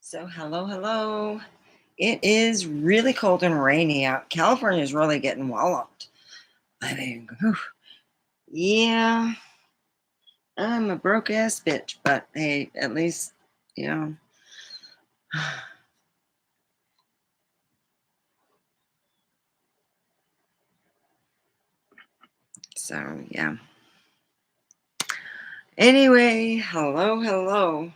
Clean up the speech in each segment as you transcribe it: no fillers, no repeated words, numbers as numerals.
So, hello, hello. It is really cold and rainy out. California is really getting walloped. I mean, whew, yeah, I'm a broke ass bitch, but hey, at least, you know. So, yeah. Anyway, hello, hello.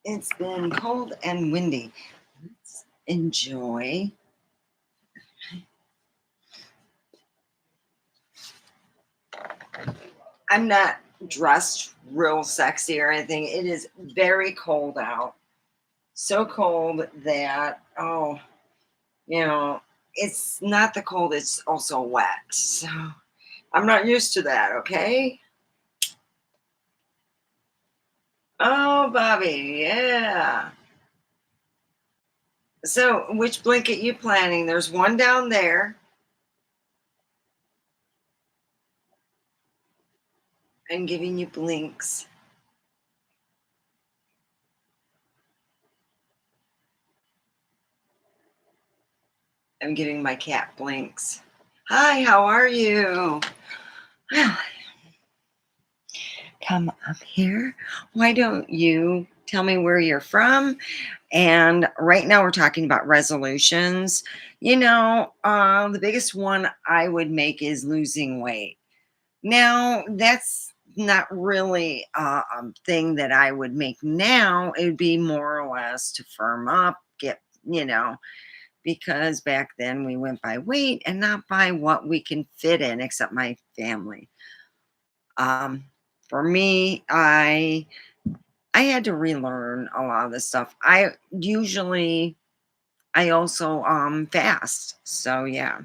It's been cold and windy. Let's enjoy. I'm not dressed real sexy or anything. It is very cold out. So cold that, oh, it's not the cold, it's also wet. So I'm not used to that, okay? Oh, Bobby, yeah. So which blanket you planning? There's one down there. I'm giving you blinks. I'm giving my cat blinks. Hi, how are you? Well, come up here. Why don't you tell me where you're from? And right now we're talking about resolutions. The biggest one I would make is losing weight. Now, that's not really a thing that I would make now. It would be more or less to firm up, you know, because back then we went by weight and not by what we can fit in, except my family. Um, for me, I had to relearn a lot of this stuff. I also fast. So yeah,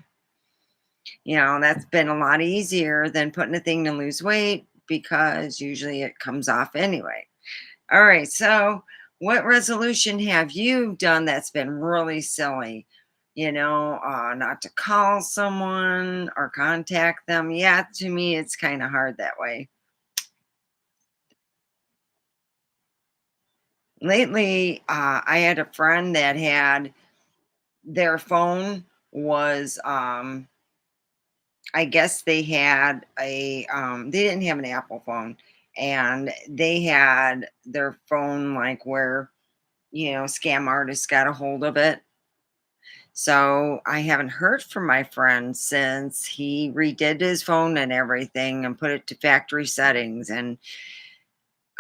that's been a lot easier than putting a thing to lose weight because usually it comes off anyway. All right, so what resolution have you done that's been really silly? Not to call someone or contact them. Yeah, to me, it's kind of hard that way. Lately, I had a friend that had their phone was I guess they didn't have an Apple phone, and they had their phone like where, scam artists got a hold of it. So I haven't heard from my friend since he redid his phone and everything and put it to factory settings. And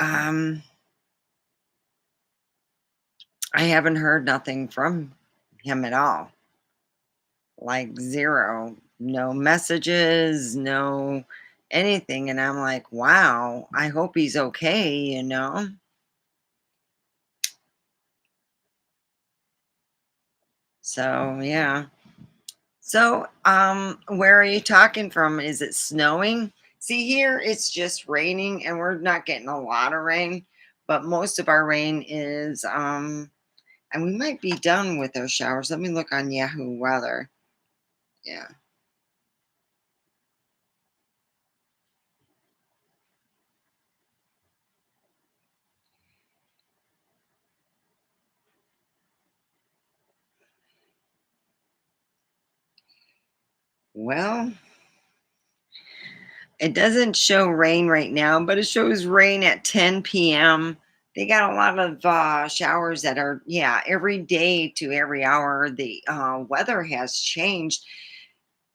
um I haven't heard nothing from him at all. Like zero. No messages, no anything. And I'm like, wow, I hope he's okay. So yeah. So where are you talking from? Is it snowing? See, here it's just raining and we're not getting a lot of rain, but most of our rain is and we might be done with those showers. Let me look on Yahoo weather. Yeah. Well, it doesn't show rain right now, but it shows rain at 10 p.m. They got a lot of showers that are, yeah, every day to every hour. The weather has changed.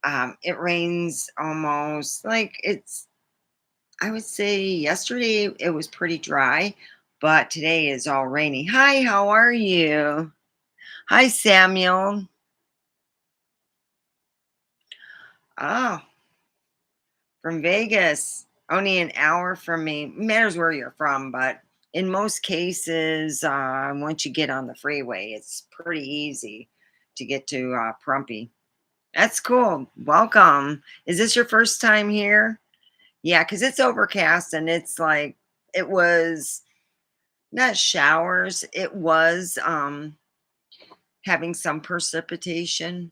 It rains almost like I would say yesterday it was pretty dry, but today is all rainy. Hi, how are you? Hi, Samuel. Oh, from Vegas. Only an hour from me. Matters where you're from, but in most cases, once you get on the freeway, it's pretty easy to get to Prumpy. That's cool. Welcome. Is this your first time here? Yeah, because it's overcast and it's like it was not showers, it was having some precipitation.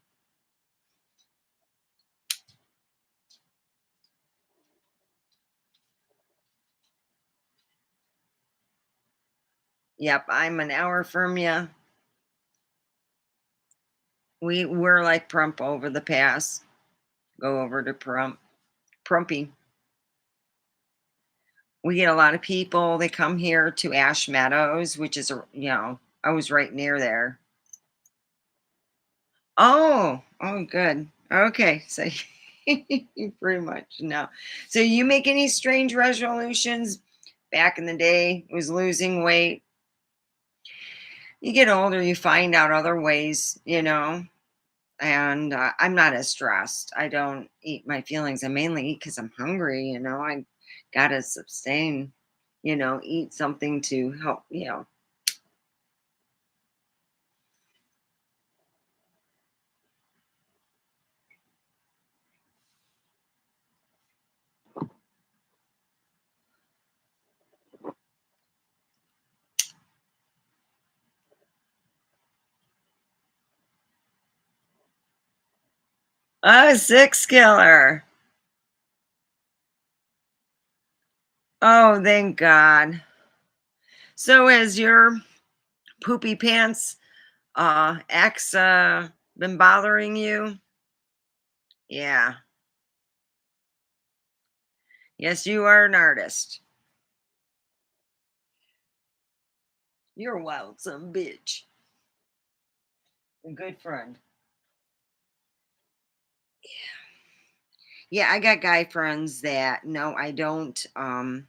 Yep, I'm an hour from you. We're like Prump over the pass. Go over to Prumpy. We get a lot of people. They come here to Ash Meadows, which is I was right near there. Oh, good. Okay, so you pretty much know. So you make any strange resolutions? Back in the day, was losing weight. You get older, you find out other ways. And I'm not as stressed. I don't eat my feelings. I mainly eat because I'm hungry. I gotta sustain, eat something to help. A six killer. Oh, thank God. So has your poopy pants ex been bothering you? Yeah. Yes, you are an artist. You're a wild some bitch. A good friend. Yeah, I got guy friends that no, I don't. I'm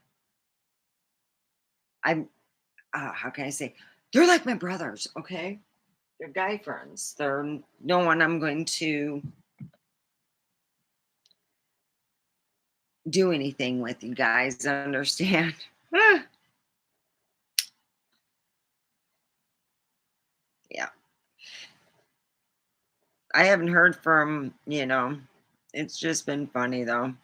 how can I say? They're like my brothers. Okay, they're guy friends. They're no one I'm going to do anything with. You guys understand? Ah, yeah, I haven't heard from. It's just been funny though.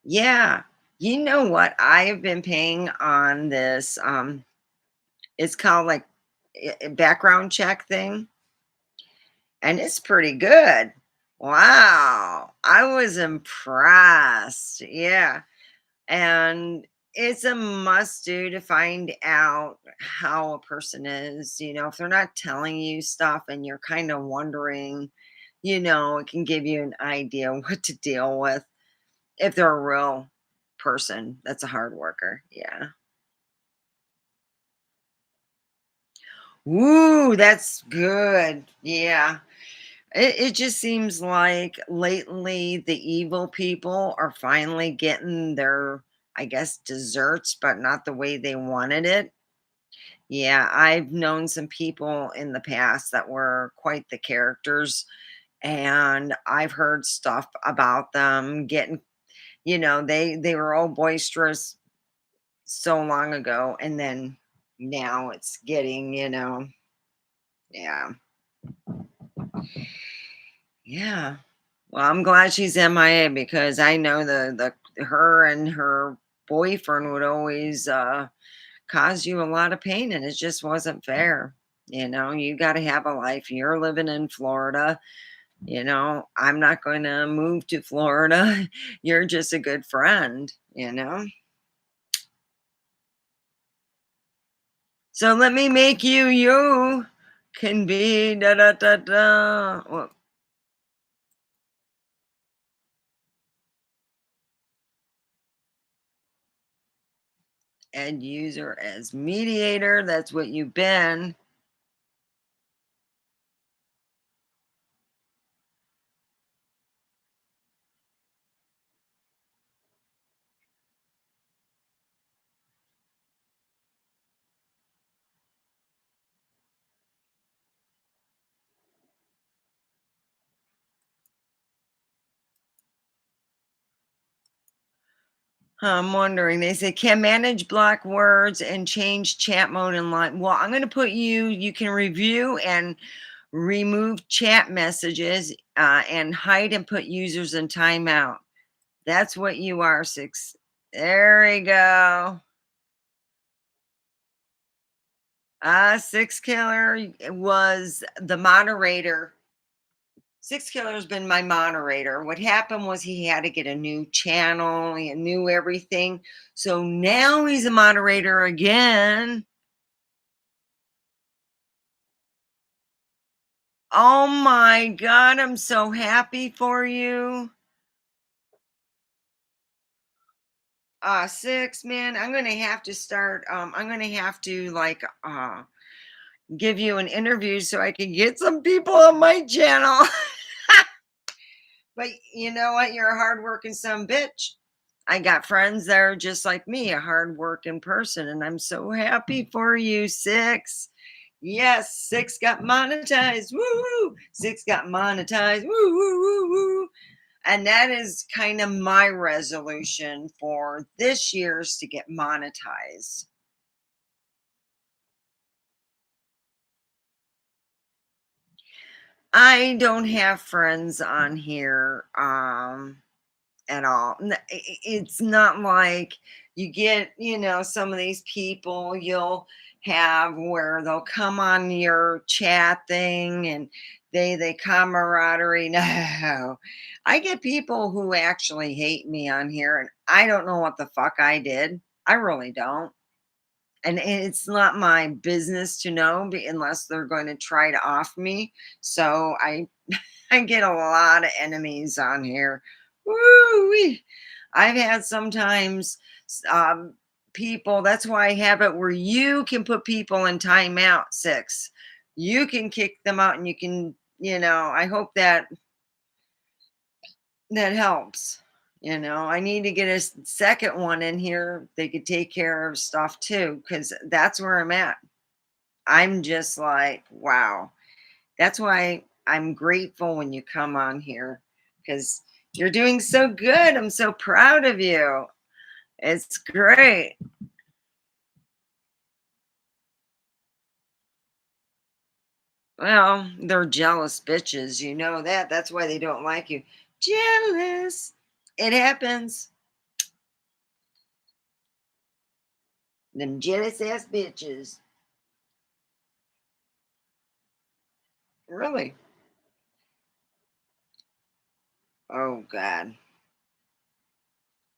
Yeah, you know what? I have been paying on this. It's called like background check thing. And it's pretty good. Wow. I was impressed. Yeah. And it's a must do to find out how a person is. If they're not telling you stuff and you're kind of wondering, it can give you an idea what to deal with if they're a real person that's a hard worker. Yeah. Ooh, that's good. Yeah. It just seems like lately the evil people are finally getting their, I guess, desserts, but not the way they wanted it. Yeah, I've known some people in the past that were quite the characters, and I've heard stuff about them getting, they were all boisterous so long ago, and then now it's getting, yeah, yeah. Well, I'm glad she's MIA because I know the her and her boyfriend would always cause you a lot of pain, and it just wasn't fair. You got to have a life. You're living in Florida. I'm not going to move to Florida. You're just a good friend. So let me make you can be da da da da. Well, end user as mediator. That's what you've been. I'm wondering, they say can manage block words and change chat mode and line. Well, I'm going to put you can review and remove chat messages and hide and put users in timeout. That's what you are, six. There we go. Six Killer was the moderator. Six Killer's been my moderator. What happened was he had to get a new channel, he knew everything. So now he's a moderator again. Oh my God, I'm so happy for you. 6, man, I'm gonna have to start, I'm gonna have to like give you an interview so I can get some people on my channel. But you know what? You're a hardworking son bitch. I got friends that are just like me, a hardworking person, and I'm so happy for you, 6. Yes, 6 got monetized. Woo! 6 got monetized. Woo, woo, woo, woo. And that is kind of my resolution for this year's to get monetized. I don't have friends on here. At all. It's not like you get, some of these people you'll have where they'll come on your chat thing and they camaraderie. No. I get people who actually hate me on here and I don't know what the fuck I did. I really don't. And it's not my business to know unless they're going to try to off me. So I get a lot of enemies on here. Woo! I've had sometimes people, that's why I have it where you can put people in timeout, 6. You can kick them out and you can, I hope that helps. I need to get a second one in here. They could take care of stuff too, because that's where I'm at. I'm just like, wow. That's why I'm grateful when you come on here because you're doing so good. I'm so proud of you. It's great. Well, they're jealous bitches. You know that. That's why they don't like you. Jealous. It happens. Them jealous ass bitches. Really? Oh God.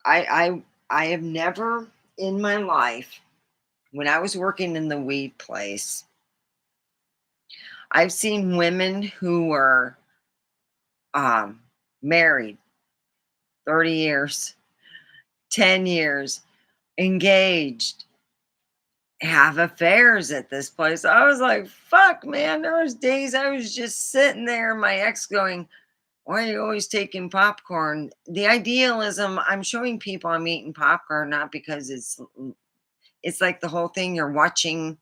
I have never in my life, when I was working in the weed place, I've seen women who were um married 30 years, 10 years, engaged, have affairs at this place. I was like, fuck, man. There was days I was just sitting there, my ex going, why are you always taking popcorn? The idealism, I'm showing people I'm eating popcorn, not because it's like the whole thing you're watching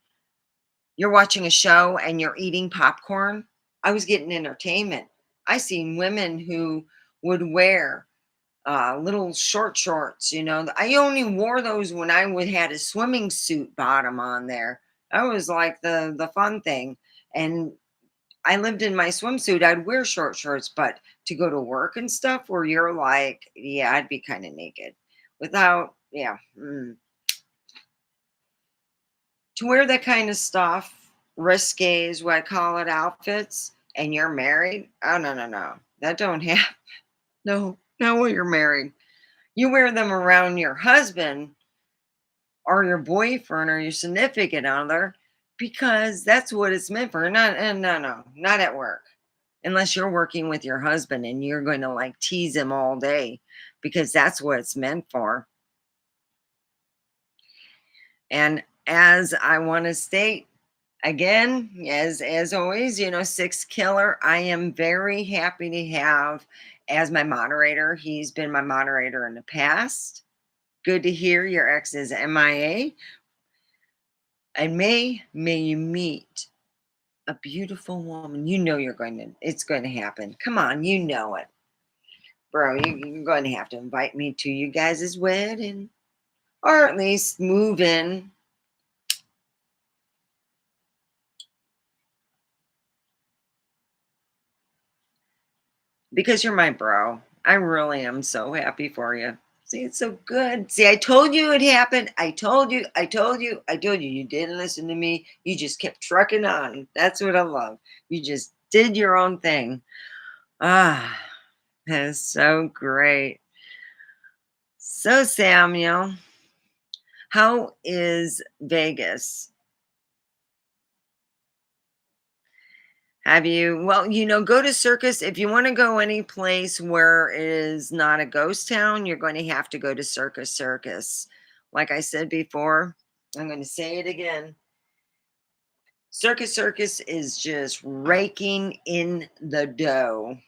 a show and you're eating popcorn. I was getting entertainment. I seen women who would wear little short shorts. I only wore those when I would had a swimming suit bottom on there. That was like the fun thing. And I lived in my swimsuit. I'd wear short shorts, but to go to work and stuff, where you're like, yeah, I'd be kind of naked without, yeah, to wear that kind of stuff. Risque is what I call it, outfits. And you're married? Oh no, no, no, that don't happen. No, not when you're married. You wear them around your husband or your boyfriend or your significant other because that's what it's meant for. Not and no, no, not at work. Unless you're working with your husband and you're going to like tease him all day because that's what it's meant for. And as I want to state again, as always, 6 killer, I am very happy to have as my moderator. He's been my moderator in the past. Good to hear your ex is MIA. And may you meet a beautiful woman. It's going to happen. Come on, you know it. Bro, you're going to have to invite me to you guys' wedding. Or at least move in. Because you're my bro. I really am so happy for you. See, it's so good. See, I told you it happened. I told you. You didn't listen to me. You just kept trucking on. That's what I love. You just did your own thing. Ah, that's so great. So, Samuel, how is Vegas? Have you? Well, go to circus. If you want to go any place where it is not a ghost town, you're going to have to go to Circus Circus. Like I said before, I'm going to say it again. Circus Circus is just raking in the dough.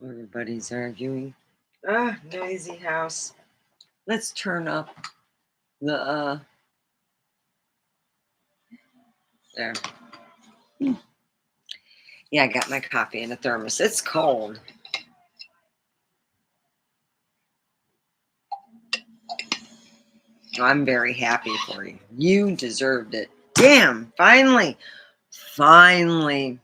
Everybody's arguing. Ah, noisy house. Let's turn up the there. Yeah, I got my coffee in a thermos. It's cold. I'm very happy for you. You deserved it. Damn, finally. Finally.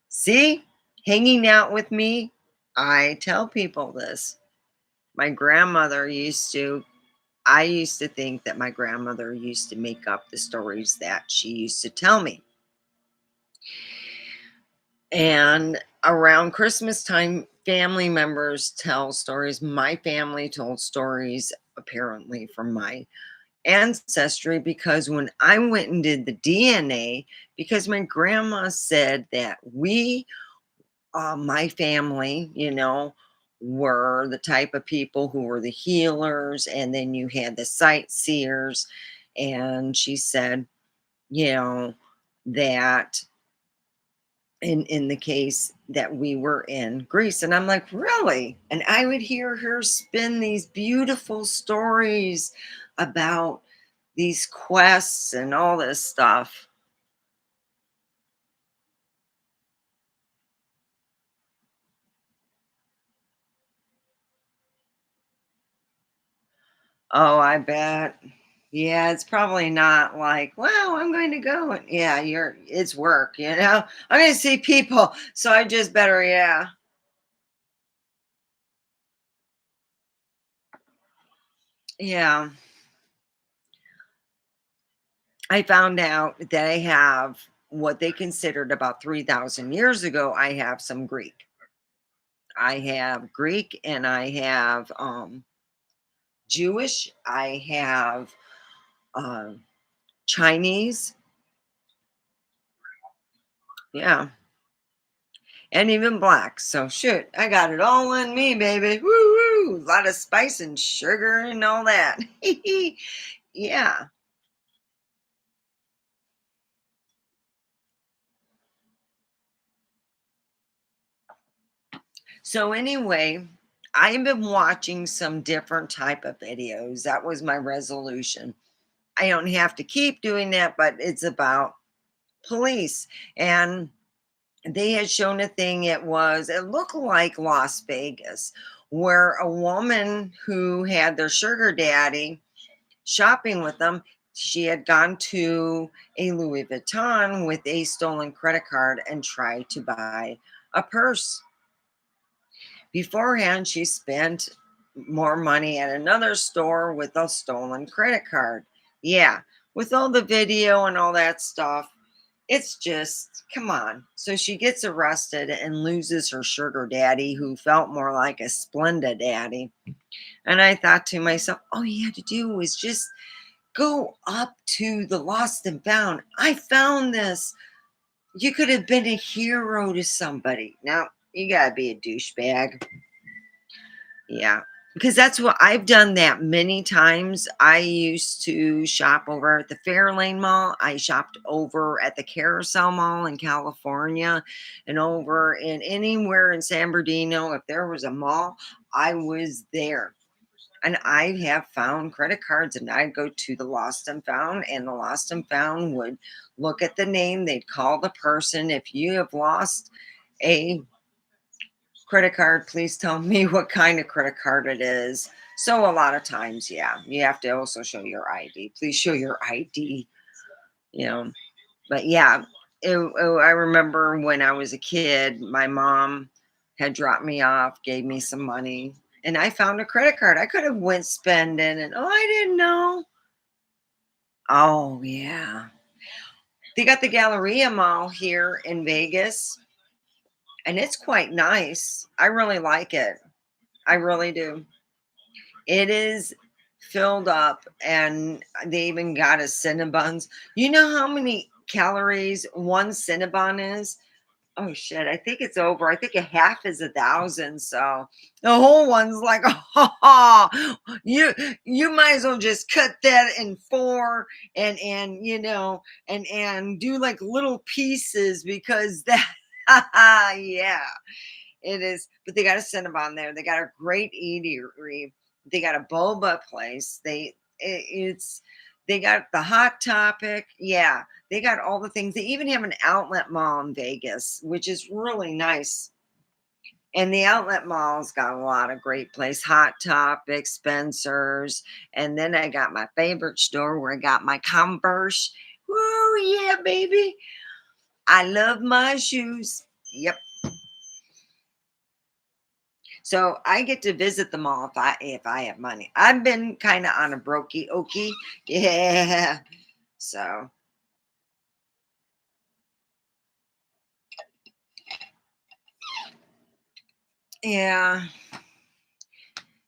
See? Hanging out with me. I tell people this. My grandmother used to I used to think that my grandmother used to make up the stories that she used to tell me. And around Christmas time, family members tell stories. My family told stories, apparently, from my ancestry, because when I went and did the DNA, because my grandma said that my family, were the type of people who were the healers, and then you had the sightseers. And she said, you know, that in the case that we were in Greece. And I'm like, really? And I would hear her spin these beautiful stories about these quests and all this stuff. Oh, I bet. Yeah, it's probably not like, wow, I'm going to go. And yeah, it's work, I'm going to see people. So I just better, yeah. Yeah. I found out that I have what they considered about 3,000 years ago. I have some Greek. I have Greek, and I have Jewish. I have um, Chinese. Yeah. And even black. So shoot, I got it all in me, baby. Woo woo. A lot of spice and sugar and all that. Yeah. So anyway, I've been watching some different type of videos. That was my resolution. I don't have to keep doing that, but it's about police. And they had shown a thing. It looked like Las Vegas, where a woman who had their sugar daddy shopping with them, she had gone to a Louis Vuitton with a stolen credit card and tried to buy a purse. Beforehand, she spent more money at another store with a stolen credit card. Yeah, with all the video and all that stuff, it's just, come on. So she gets arrested and loses her sugar daddy, who felt more like a Splenda daddy. And I thought to myself, all you had to do was just go up to the lost and found. I found this. You could have been a hero to somebody. Now, you got to be a douchebag. Yeah, because that's what I've done that many times. I used to shop over at the Fairlane Mall. I shopped over at the Carousel Mall in California, and over in anywhere in San Bernardino. If there was a mall, I was there. And I have found credit cards, and I'd go to the lost and found, and the lost and found would look at the name. They'd call the person. If you have lost a credit card, please tell me what kind of credit card it is. So a lot of times, yeah, you have to also show your ID. Please show your ID, you know. But yeah, I remember when I was a kid, my mom had dropped me off, gave me some money, and I found a credit card. I could have went spending, and oh, I didn't know. Oh yeah, they got the Galleria Mall here in Vegas, and it's quite nice. I really like it. I really do. It is filled up, and they even got a Cinnabons. You know how many calories one Cinnabon is? Oh shit, I think it's over. I think a half is 1,000. So the whole one's like, oh, you might as well just cut that in four and and do like little pieces because that yeah, it is. But they got a Cinnabon there. They got a great eatery. They got a boba place. It's they got the Hot Topic. Yeah, they got all the things. They even have an outlet mall in Vegas, which is really nice. And the outlet mall's got a lot of great place. Hot Topic, Spencer's, and then I got my favorite store where I got my Converse. Woo, yeah, baby. I love my shoes. Yep. So I get to visit the mall if I have money. I've been kind of on a brokey okey. Yeah. So yeah.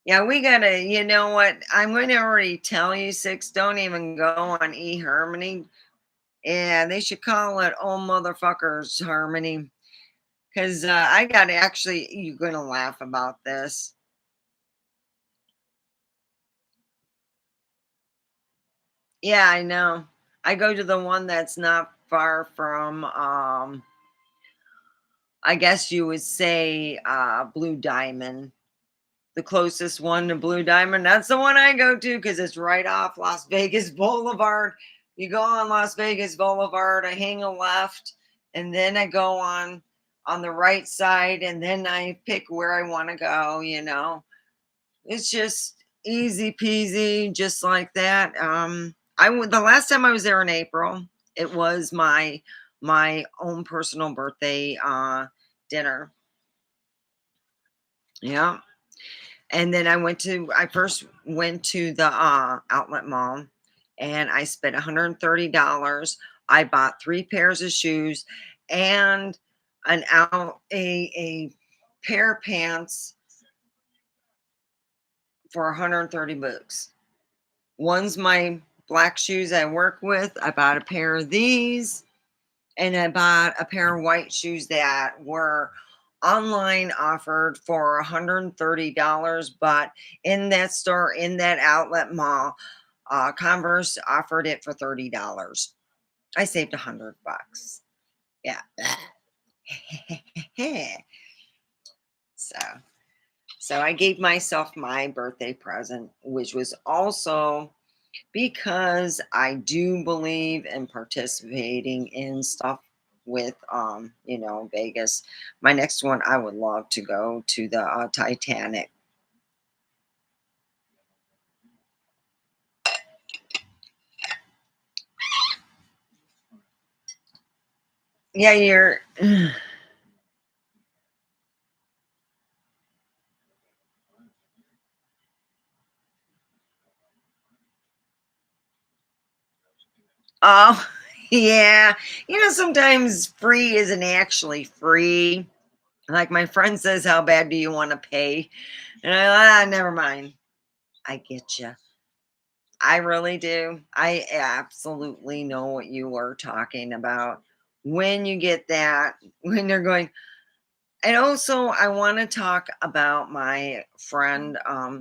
Yeah, we gotta, you know what? I'm gonna already tell you, six, don't even go on eHarmony. Yeah, they should call it Oh Motherfuckers Harmony. Cause I gotta actually you're gonna laugh about this. Yeah, I know. I go to the one that's not far from I guess you would say Blue Diamond. The closest one to Blue Diamond. That's the one I go to because it's right off Las Vegas Boulevard. You go on Las Vegas Boulevard, I hang a left, and then I go on the right side, and then I pick where I want to go. It's just easy peasy, just like that. The last time I was there in April, it was my own personal birthday dinner. Yeah. And then I first went to the outlet mall and I spent $130. I bought 3 pairs of shoes and a pair of pants for 130 bucks. One's my black shoes I work with. I bought a pair of these and I bought a pair of white shoes that were online offered for $130, but in that store, in that outlet mall, Converse offered it for $30. I saved $100. Yeah. so, so I gave myself my birthday present, which was also because I do believe in participating in stuff with Vegas. My next one, I would love to go to the Titanic. Yeah, you're oh yeah. Sometimes free isn't actually free. Like my friend says, how bad do you want to pay? And never mind. I get you. I really do. I absolutely know what you were talking about. When you get that, when they're going, and also I want to talk about my friend. Uh,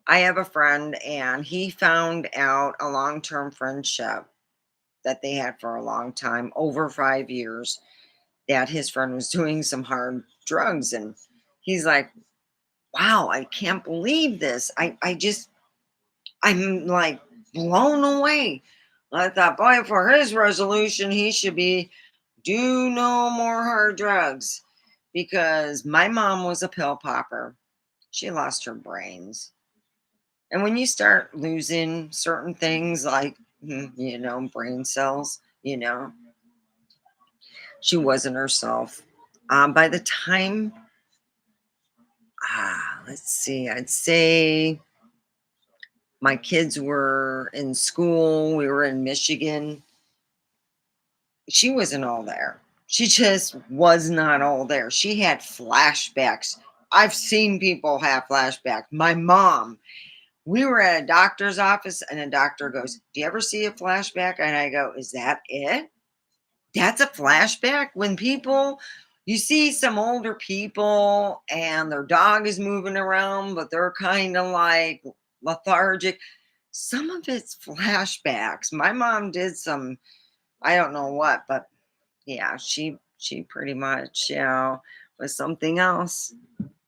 I have a friend, and he found out a long-term friendship that they had for a long time, over 5 years, that his friend was doing some hard drugs, and he's like, wow, I can't believe this. I'm like blown away. I thought, boy, for his resolution, he should be do no more hard drugs because my mom was a pill popper. She lost her brains. And when you start losing certain things like, brain cells, she wasn't herself. By the time, let's see, I'd say my kids were in school, we were in Michigan. She wasn't all there. She just was not all there. She had flashbacks. I've seen people have flashbacks. My mom, we were at a doctor's office and a doctor goes, "Do you ever see a flashback?" And I go, "Is that it? That's a flashback?" When people, you see some older people and their dog is moving around, but they're kind of like lethargic. Some of it's flashbacks. My mom did some, I don't know what, but yeah, she pretty much, was something else.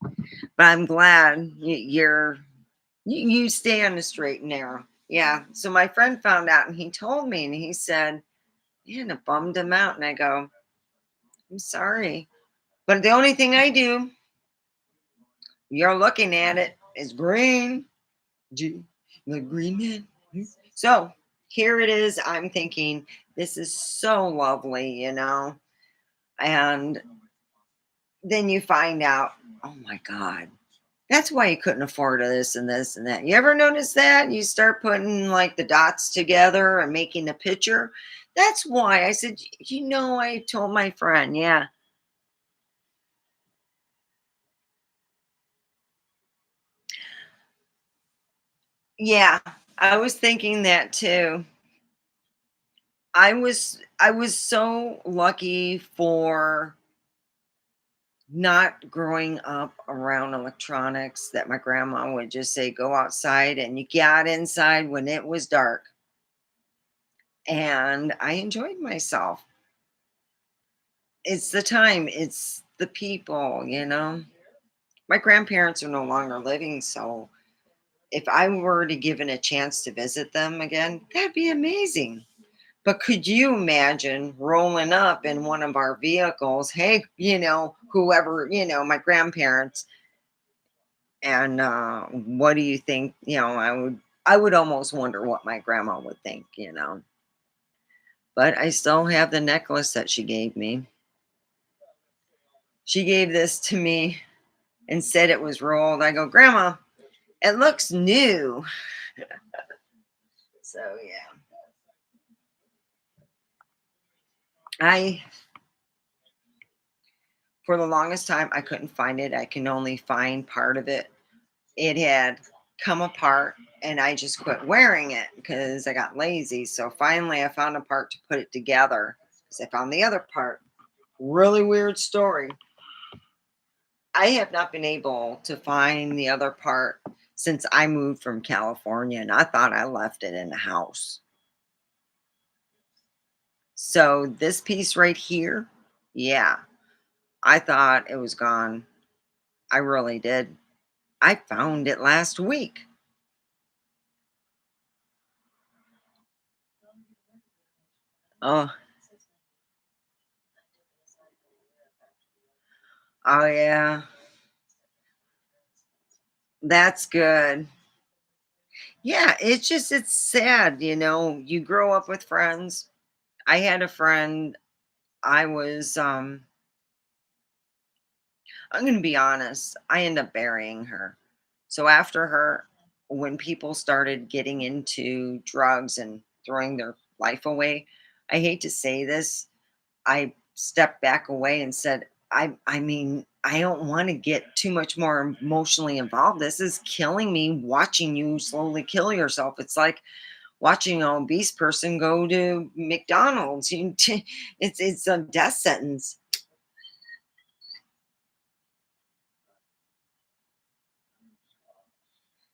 But I'm glad you stay on the straight and narrow. Yeah. So my friend found out and he told me and he said, man, it bummed him out. And I go, I'm sorry. But the only thing I do, you're looking at it, is green. G, the green man. So here it is. I'm thinking, this is so lovely. And then you find out, oh my God, that's why you couldn't afford this and this and that. You ever notice that? You start putting like the dots together and making a picture. That's why I said, I told my friend, yeah, yeah, I was thinking that too. I was so lucky for not growing up around electronics that my grandma would just say, go outside, and you got inside when it was dark. And I enjoyed myself. It's the time, it's the people. My grandparents are no longer living, so if I were to given a chance to visit them again, that'd be amazing. But could you imagine rolling up in one of our vehicles? Hey, whoever, my grandparents, and what do you think? I would almost wonder what my grandma would think. But I still have the necklace that she gave me. She gave this to me and said it was rolled. I go, Grandma, it looks new. So yeah, I for the longest time I couldn't find it. I can only find part of it. It had come apart and I just quit wearing it because I got lazy. So finally I found a part to put it together because I found the other part. Really weird story. I have not been able to find the other part since I moved from California and I thought I left it in the house. So this piece right here, yeah, I thought it was gone. I really did. I found it last week. Oh, oh yeah. That's good. Yeah, it's sad, you grow up with friends. I had a friend, I was I'm going to be honest, I ended up burying her. So after her, when people started getting into drugs and throwing their life away, I hate to say this, I stepped back away and said, I mean, I don't want to get too much more emotionally involved. This is killing me watching you slowly kill yourself. It's like watching an obese person go to McDonald's. It's a death sentence.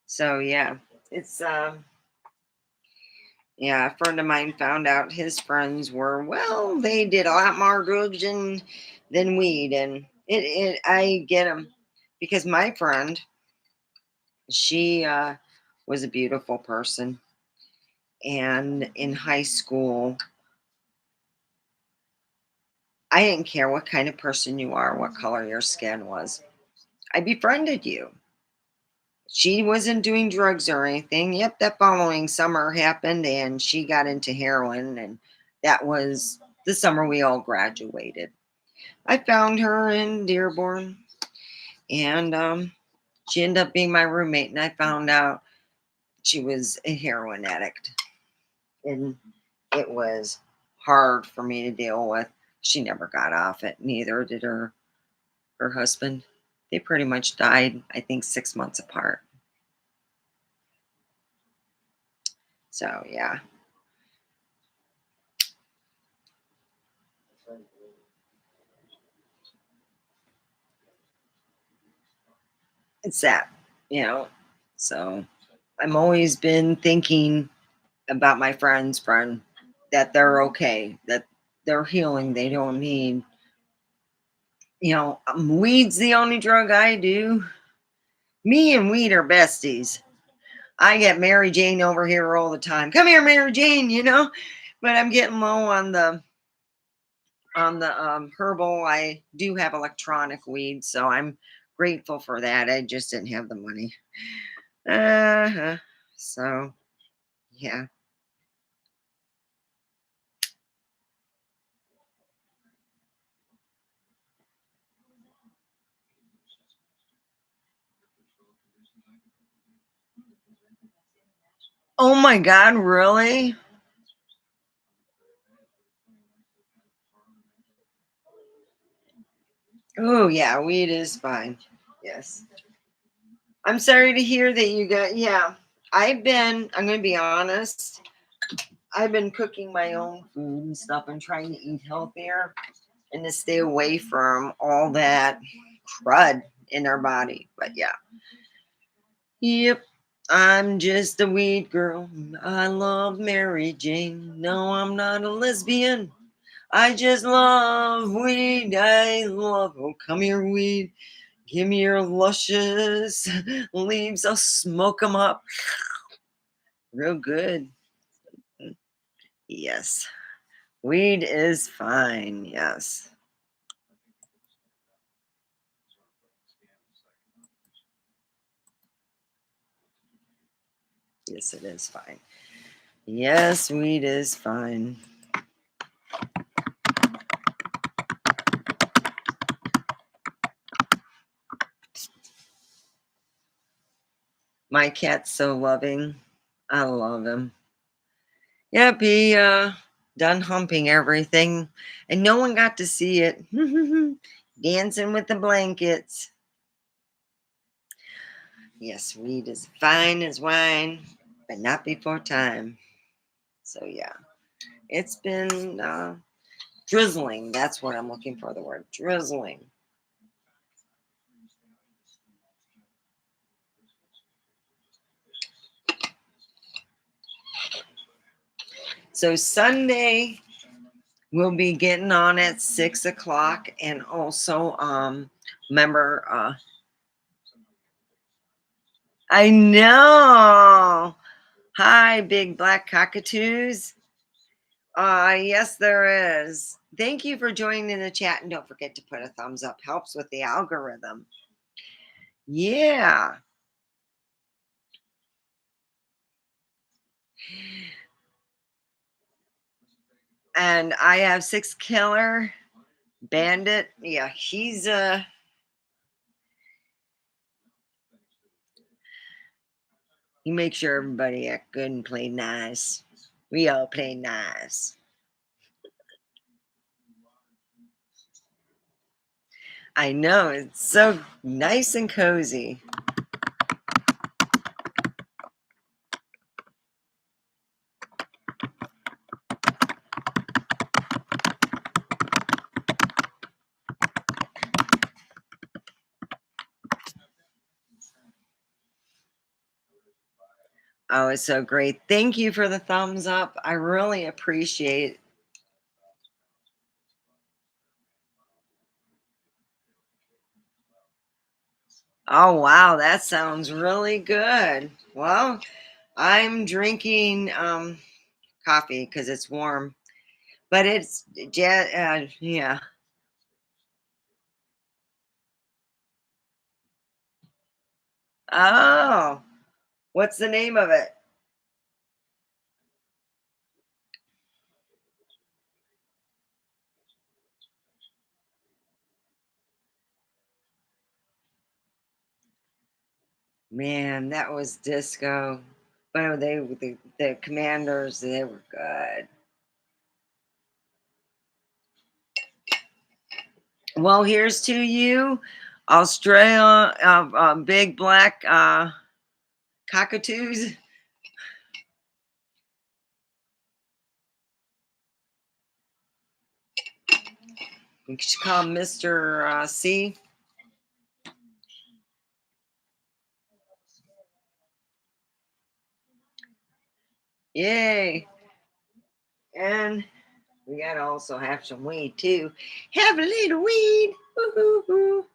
So yeah, it's yeah, a friend of mine found out his friends were, well, they did a lot more drugs than weed, and it I get them because my friend, She was a beautiful person. And in high school, I didn't care what kind of person you are, what color your skin was. I befriended you. She wasn't doing drugs or anything. Yep, that following summer happened and she got into heroin. And that was the summer we all graduated. I found her in Dearborn and she ended up being my roommate. And I found out she was a heroin addict. And it was hard for me to deal with. She never got off it. Neither did her husband. They pretty much died, I think, 6 months apart. So yeah, it's that, you know. So I'm always been thinking about my friend's friend, that they're okay, that they're healing. They don't need, weed's the only drug I do. Me and weed are besties. I get Mary Jane over here all the time. Come here, Mary Jane, But I'm getting low on the herbal. I do have electronic weed, so I'm grateful for that. I just didn't have the money. Uh-huh. So yeah. Oh my God, really? Oh yeah, weed is fine. Yes. I'm sorry to hear that you got, yeah. I'm gonna be honest, I've been cooking my own food and stuff and trying to eat healthier and to stay away from all that crud in our body. But yeah. Yep. I'm just a weed girl. I love Mary Jane. No, I'm not a lesbian. I just love weed. I love, oh, come here, weed. Give me your luscious leaves. I'll smoke them up real good. Yes. Weed is fine. Yes. Yes, it is fine. Yes, weed is fine. My cat's so loving. I love him. Yep, he done humping everything, and no one got to see it. Dancing with the blankets. Yes, weed is fine as wine, but not before time. So yeah, it's been drizzling. That's what I'm looking for. The word drizzling. So Sunday we'll be getting on at 6 o'clock, and also remember. I know. Hi, big black cockatoos. Yes, there is. Thank you for joining the chat, and don't forget to put a thumbs up. Helps with the algorithm. Yeah. And I have Six Killer Bandit. Yeah, he makes sure everybody act good and play nice. We all play nice. I know, it's so nice and cozy. Oh, it's so great. Thank you for the thumbs up. I really appreciate. Oh, wow, that sounds really good. Well, I'm drinking coffee because it's warm, but it's yeah. Oh, what's the name of it? Man, that was disco. But the Commanders, they were good. Well, here's to you, Australia, big black cockatoos. We should call him Mr. C. Yay! And we gotta also have some weed too. Have a little weed. Woo-hoo-hoo.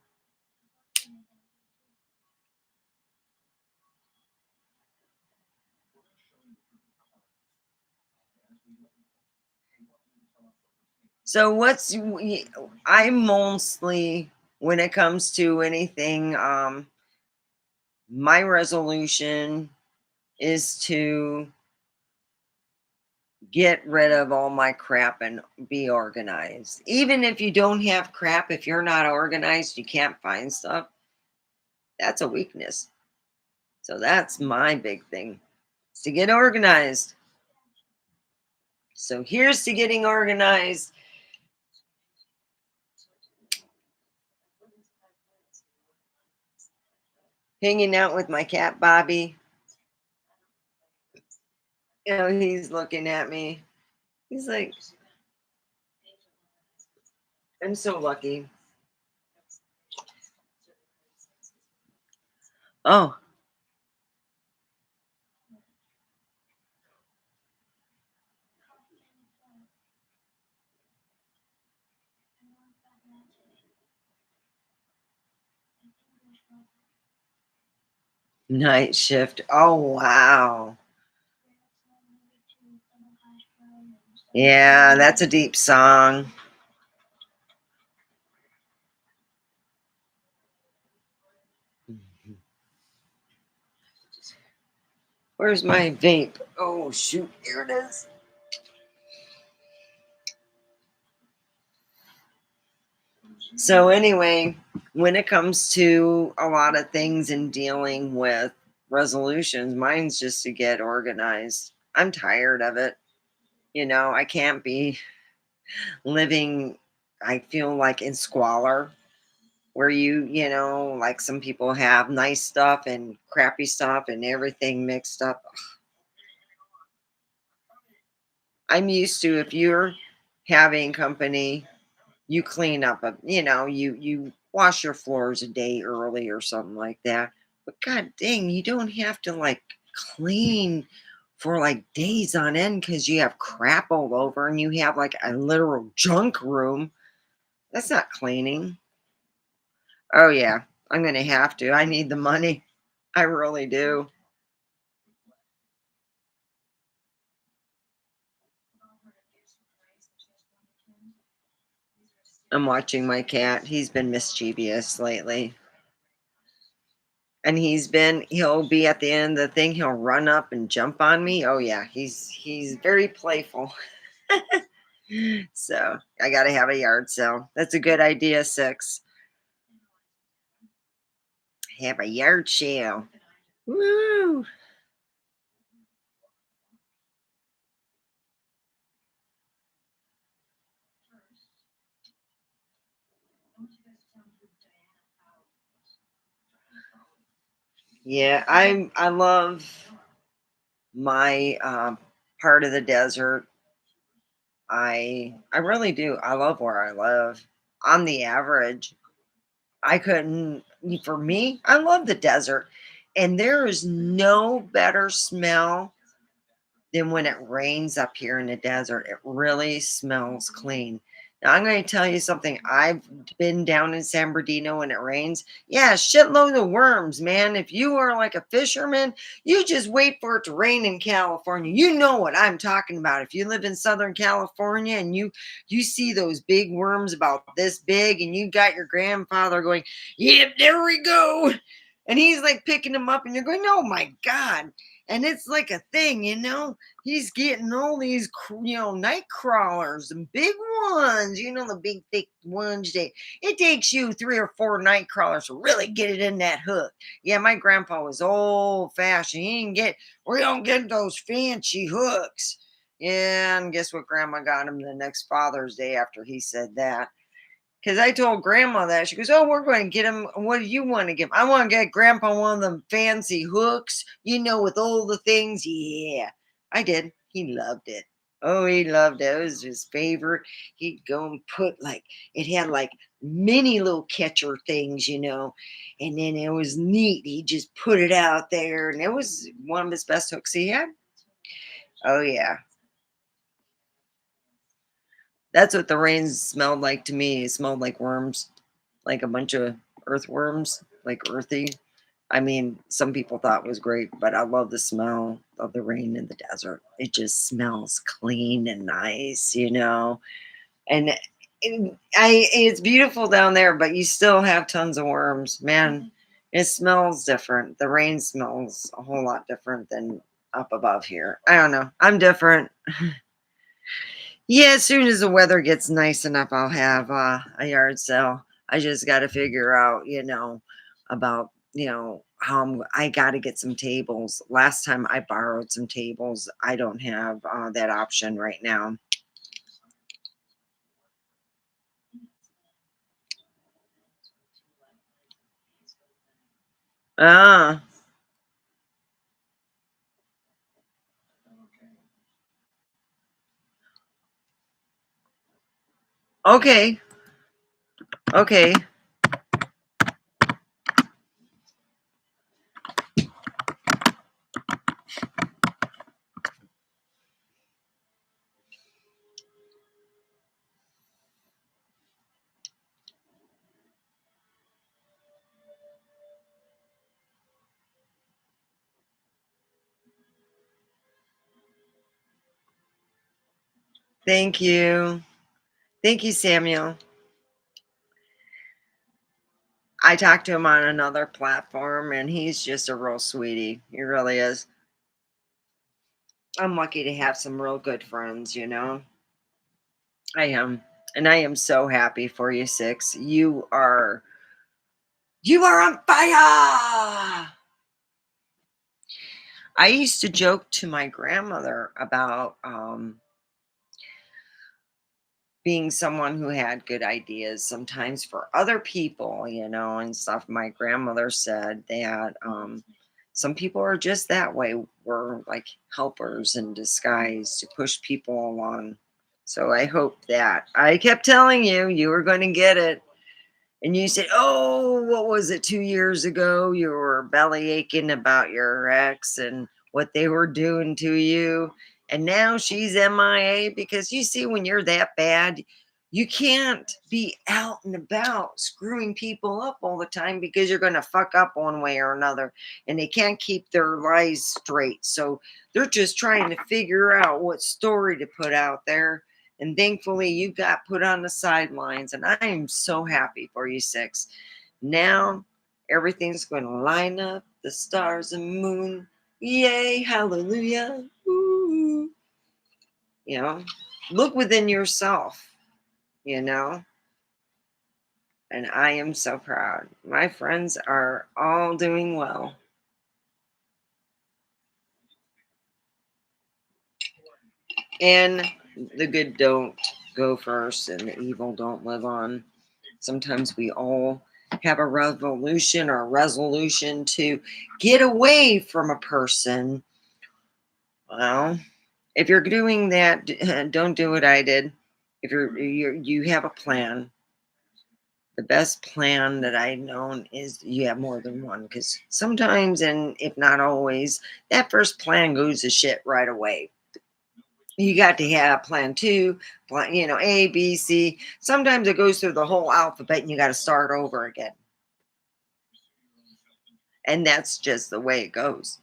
So I mostly when it comes to anything, my resolution is to get rid of all my crap and be organized. Even if you don't have crap, if you're not organized, you can't find stuff. That's a weakness. So that's my big thing. Is to get organized. So here's to getting organized. Hanging out with my cat Bobby. He's looking at me. He's like, I'm so lucky. Oh, night shift. Oh, wow. Yeah, that's a deep song. Where's my vape? Oh, shoot. Here it is. So, anyway, when it comes to a lot of things and dealing with resolutions, mine's just to get organized. I'm tired of it. I can't be living, I feel like, in squalor where like some people have nice stuff and crappy stuff and everything mixed up. I'm used to if you're having company, you clean up you wash your floors a day early or something like that. But god dang, you don't have to like clean for like days on end because you have crap all over and you have like a literal junk room. That's not cleaning. Oh yeah, I'm gonna have to. I need the money. I really do. I'm watching my cat. He's been mischievous lately. And he'll be at the end of the thing, he'll run up and jump on me. Oh yeah, he's very playful. So I gotta have a yard sale. That's a good idea, Six. Have a yard sale. Woo! Yeah, I love my part of the desert. I really do. I love where I live. On the average, I couldn't for me, I love the desert. And there is no better smell than when it rains up here in the desert. It really smells clean. Now, I'm going to tell you something. I've been down in San Bernardino when it rains. Yeah, shitload of worms, man. If you are like a fisherman, you just wait for it to rain in California. You know what I'm talking about. If you live in Southern California and you see those big worms about this big, and you got your grandfather going, "Yep, there we go," and he's like picking them up, and you're going, "Oh my god!" And it's like a thing, you know. He's getting all these, night crawlers and big ones, the big, thick ones. It takes you 3 or 4 night crawlers to really get it in that hook. Yeah, my grandpa was old fashioned. We don't get those fancy hooks. Yeah, and guess what? Grandma got him the next Father's Day after he said that. Because I told grandma that. She goes, "Oh, we're going to get him. What do you want to give him?" "I want to get grandpa one of them fancy hooks, with all the things." Yeah, I did. He loved it. Oh, he loved it. It was his favorite. He'd go and put it had like mini little catcher things, and then it was neat. He just put it out there, and it was one of his best hooks he had. Oh, yeah. That's what the rain smelled like to me. It smelled like worms, like a bunch of earthworms, like earthy. I mean, some people thought it was great, but I love the smell of the rain in the desert. It just smells clean and nice. And it's beautiful down there, but you still have tons of worms, man. It smells different. The rain smells a whole lot different than up above here. I don't know. I'm different. Yeah, as soon as the weather gets nice enough, I'll have a yard sale. I just got to figure out, about how I got to get some tables. Last time I borrowed some tables, I don't have that option right now. Ah, okay, okay. Thank you, thank you, Samuel. I talked to him on another platform, and he's just a real sweetie. He really is. I'm lucky to have some real good friends. I am. And I am so happy for you, Six. You are on fire. I used to joke to my grandmother about being someone who had good ideas sometimes for other people, and stuff. My grandmother said that some people are just that way. We're like helpers in disguise to push people along. So I hope that I kept telling you were going to get it. And you said, "Oh, what was it, 2 years ago? You were belly aching about your ex and what they were doing to you. And now she's MIA because you see, when you're that bad, you can't be out and about screwing people up all the time because you're going to fuck up one way or another. And they can't keep their lies straight. So they're just trying to figure out what story to put out there, and thankfully, you got put on the sidelines. And I am so happy for you, Six. Now, everything's going to line up, the stars and moon. Yay, hallelujah. Ooh. You know, look within yourself, you know, and I am so proud. My friends are all doing well. And the good don't go first, and the evil don't live on. Sometimes we all have a revolution or a resolution to get away from a person. Well, if you're doing that, don't do what I did. If you have a plan, the best plan that I've known is you have more than one, because sometimes, and if not always, that first plan goes to shit right away. You got to have plan two, plan, A, B, C. Sometimes it goes through the whole alphabet and you got to start over again. And that's just the way it goes.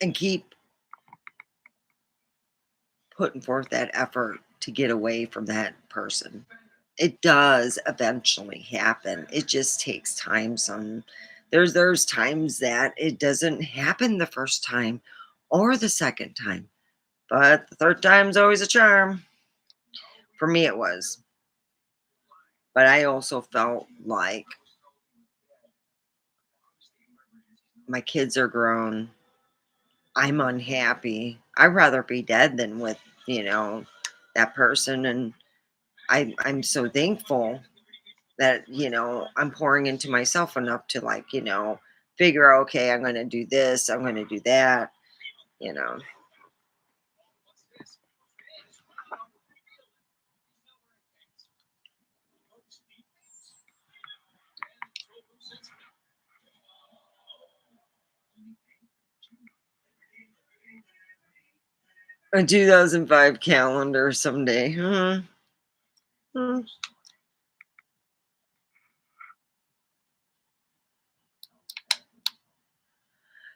And keep putting forth that effort to get away from that person. It does eventually happen. It just takes time. There's times that it doesn't happen the first time or the second time, but the third time's always a charm. For me, it was. But I also felt like my kids are grown. I'm unhappy. I'd rather be dead than with, you know, that person. And I'm so thankful that, I'm pouring into myself enough to like, figure, okay, I'm going to do this, I'm going to do that, you know, a 2005 calendar someday. Hmm.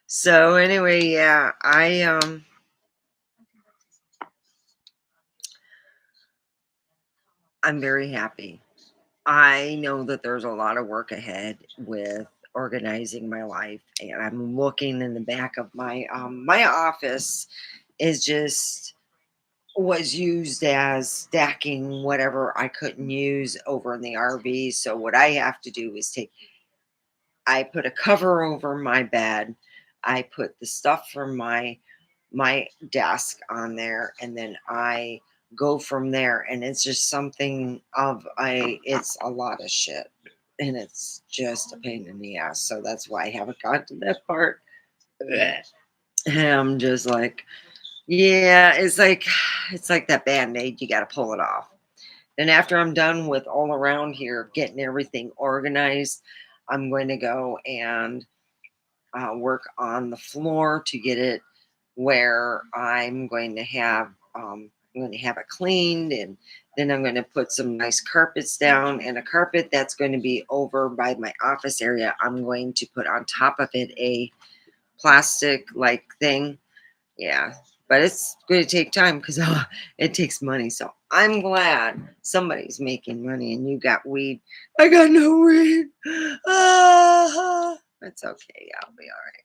So anyway, yeah, I'm very happy. I know that there's a lot of work ahead with organizing my life, and I'm looking in the back of my office is just was used as stacking whatever I couldn't use over in the RV. So what I have to do is I put a cover over my bed. I put the stuff from my desk on there, and then I go from there, and it's just something of I it's a lot of shit, and it's just a pain in the ass. So that's why I haven't gotten to that part. Blech. And I'm just like, yeah, it's like that band-aid, you got to pull it off. And after I'm done with all around here getting everything organized, I'm going to go and work on the floor to get it where I'm going to have it cleaned, and then I'm going to put some nice carpets down, and a carpet that's going to be over by my office area. I'm going to put on top of it a plastic like thing. Yeah, but it's going to take time because it takes money. So I'm glad somebody's making money, and you got weed. I got no weed. Ah, it's okay. I'll be all right.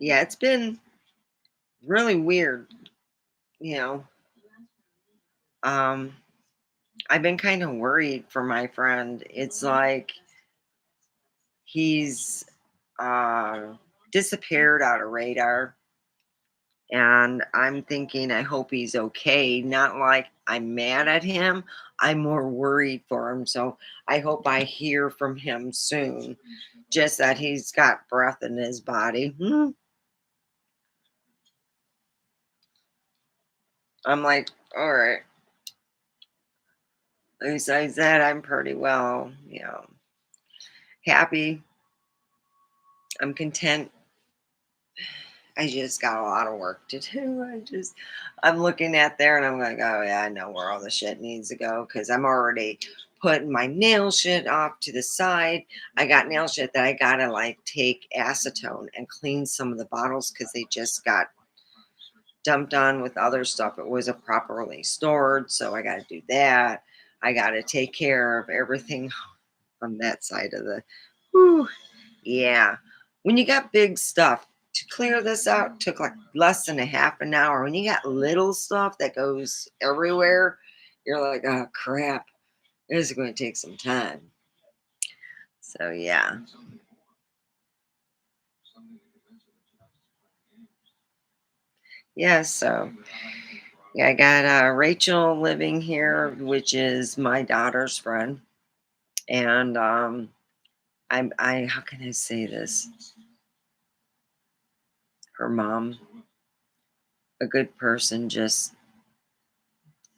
Yeah, it's been really weird. You know, um, I've been kind of worried for my friend. It's like he's uh, disappeared out of radar. And I'm thinking, I hope he's okay. Not like I'm mad at him. I'm more worried for him. So I hope I hear from him soon. Just that he's got breath in his body. I'm like, all right. Besides that, I'm pretty well, happy. I'm content. I just got a lot of work to do. I'm looking at there and I'm like, oh yeah, I know where all the shit needs to go because I'm already putting my nail shit off to the side. I got nail shit that I gotta like take acetone and clean some of the bottles because they just got dumped on with other stuff. It wasn't properly stored, so I gotta do that. I gotta take care of everything on that side of the. Whew, yeah. When you got big stuff, to clear this out took like less than a half an hour. When you got little stuff that goes everywhere, you're like, oh crap, this is going to take some time. So yeah. Yeah, so yeah, I got Rachel living here, which is my daughter's friend. And I how can I say this? Her mom, a good person, just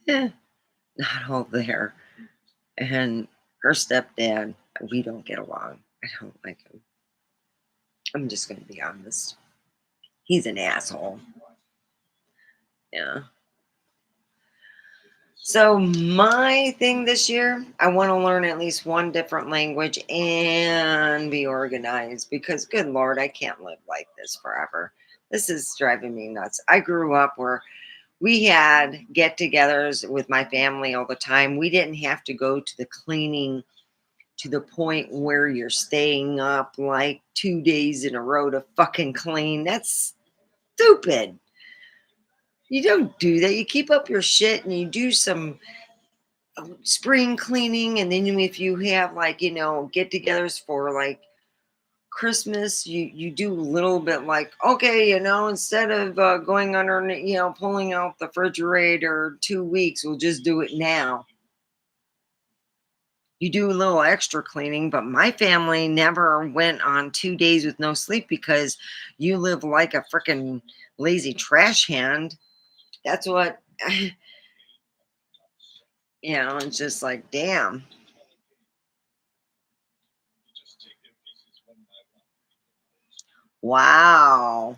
eh, not all there. And her stepdad, we don't get along. I don't like him. I'm just gonna be honest. He's an asshole. Yeah. So my thing this year, I want to learn at least one different language and be organized because good Lord, I can't live like this forever. This is driving me nuts. I grew up where we had get-togethers with my family all the time. We didn't have to go to the cleaning to the point where you're staying up like 2 days in a row to fucking clean. That's stupid. You don't do that. You keep up your shit and you do some spring cleaning, and then if you have like get-togethers for like Christmas, you do a little bit like, okay, instead of going under, pulling out the refrigerator 2 weeks, we'll just do it now. You do a little extra cleaning, but my family never went on 2 days with no sleep because you live like a freaking lazy trash hand. That's what it's just like, damn. Wow.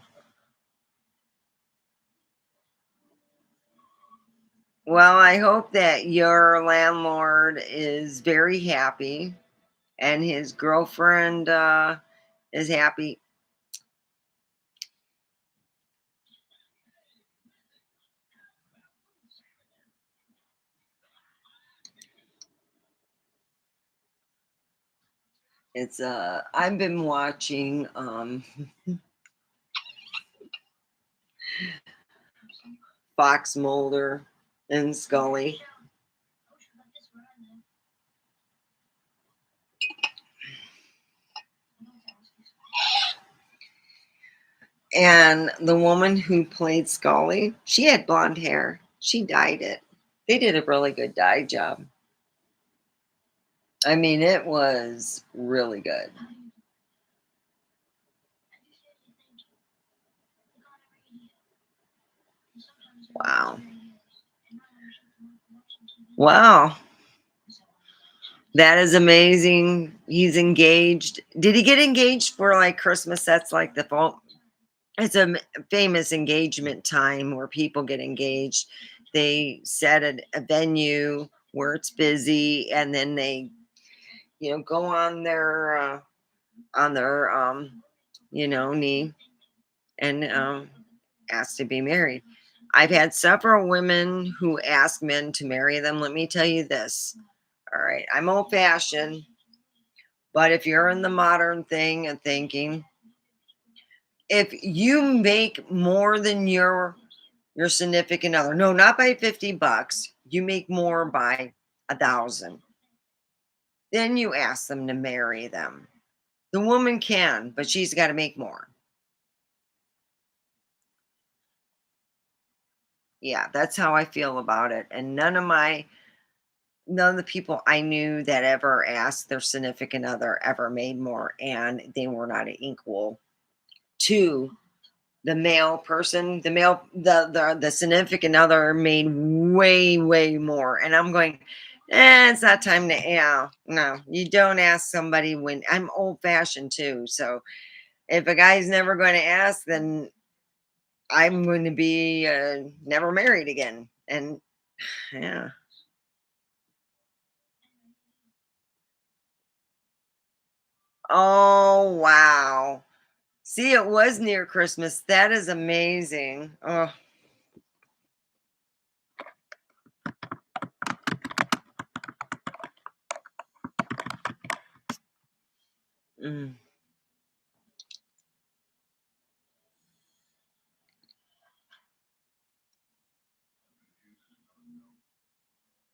Well, I hope that your landlord is very happy and his girlfriend is happy. It's I've been watching Fox Mulder and Scully, and the woman who played Scully, she had blonde hair. She dyed it. They did a really good dye job. I mean, it was really good. Wow. Wow. That is amazing. He's engaged. Did he get engaged for like Christmas? That's like the fall. It's a famous engagement time where people get engaged. They set a venue where it's busy, and then they, go on their knee and ask to be married. I've had several women who ask men to marry them. Let me tell you this. All right, I'm old fashioned. But if you're in the modern thing and thinking, if you make more than your significant other, no, not by $50, you make more by 1,000, then you ask them to marry them. The woman can, but she's got to make more. Yeah, that's how I feel about it. And none of the people I knew that ever asked their significant other ever made more, and they were not equal to the male person, the significant other made way, way more. And I'm going, it's not time to, yeah, no, you don't ask somebody when I'm old fashioned too. So if a guy's never going to ask, then I'm going to be never married again. And yeah. Oh, wow. See, it was near Christmas. That is amazing. Oh, mm.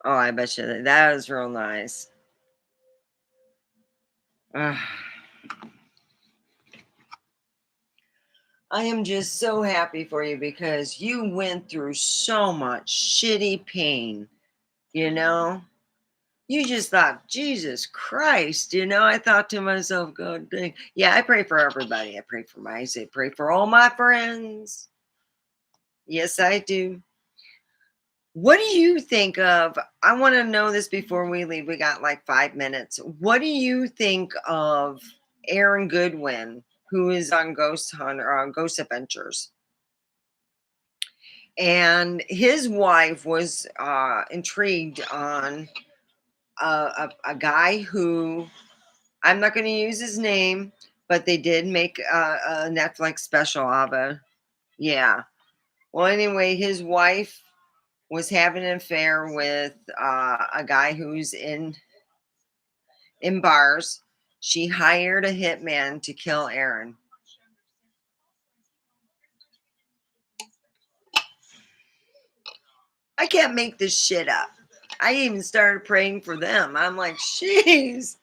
Oh, I bet you that was real nice. Ugh. I am just so happy for you because you went through so much shitty pain, you know? You just thought, Jesus Christ, I thought to myself, God dang. Yeah, I pray for everybody. I pray for I say, pray for all my friends. Yes, I do. What do you think of? I want to know this before we leave. We got like 5 minutes. What do you think of Aaron Goodwin, who is on Ghost Hunter, on Ghost Adventures? And his wife was intrigued on a guy who I'm not going to use his name, but they did make a Netflix special of it. Yeah. Well, anyway, his wife was having an affair with a guy who's in bars. She hired a hitman to kill Aaron. I can't make this shit up. I even started praying for them. I'm like, jeez.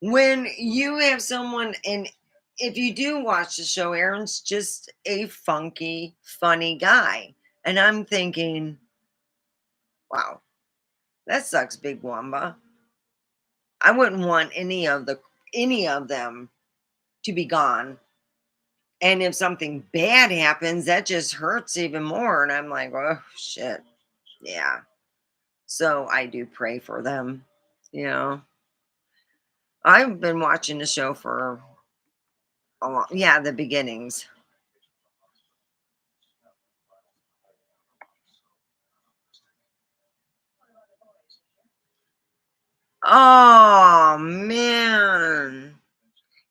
When you have someone, and if you do watch the show, Aaron's just a funky, funny guy. And I'm thinking, wow, that sucks, Big Wamba. I wouldn't want any of them to be gone. And if something bad happens, that just hurts even more. And I'm like, oh shit. Yeah. So I do pray for them. You know, I've been watching the show for a long, yeah, the beginnings. Oh man.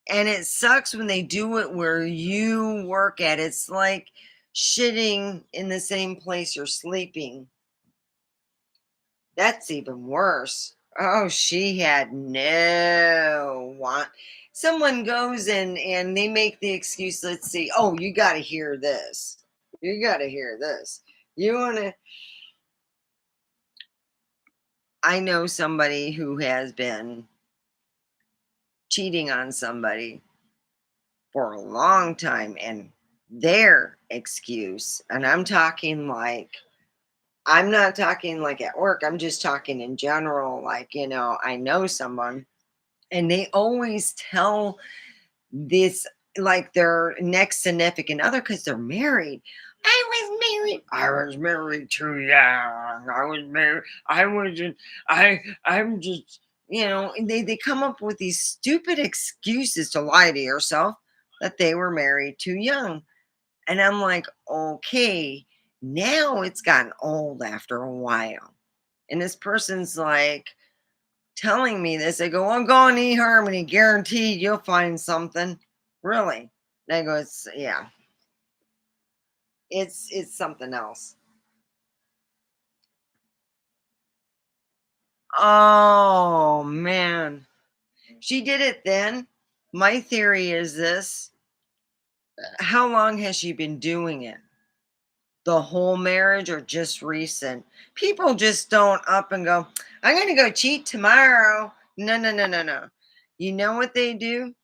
And it sucks when they do it where you work at. It's like shitting in the same place you're sleeping. That's even worse. Oh, she had no want. Someone goes and they make the excuse, let's see, oh, you got to hear this. You got to hear this. You want to I know somebody who has been cheating on somebody for a long time, and their excuse, and I'm not talking like at work, I'm just talking in general, like, I know someone, and they always tell this like their next significant other because they're married. I was married too young. I wasn't, I'm just, and they come up with these stupid excuses to lie to yourself that they were married too young. And I'm like, okay, now it's gotten old after a while. And this person's like telling me this. They go, I'm going to eHarmony, guaranteed you'll find something. Really? And I go, yeah, it's something else. Oh man. She did it then. My theory is this. How long has she been doing it? The whole marriage or just recent? People just don't up and go, I'm going to go cheat tomorrow. No, no, no, no, no. You know what they do?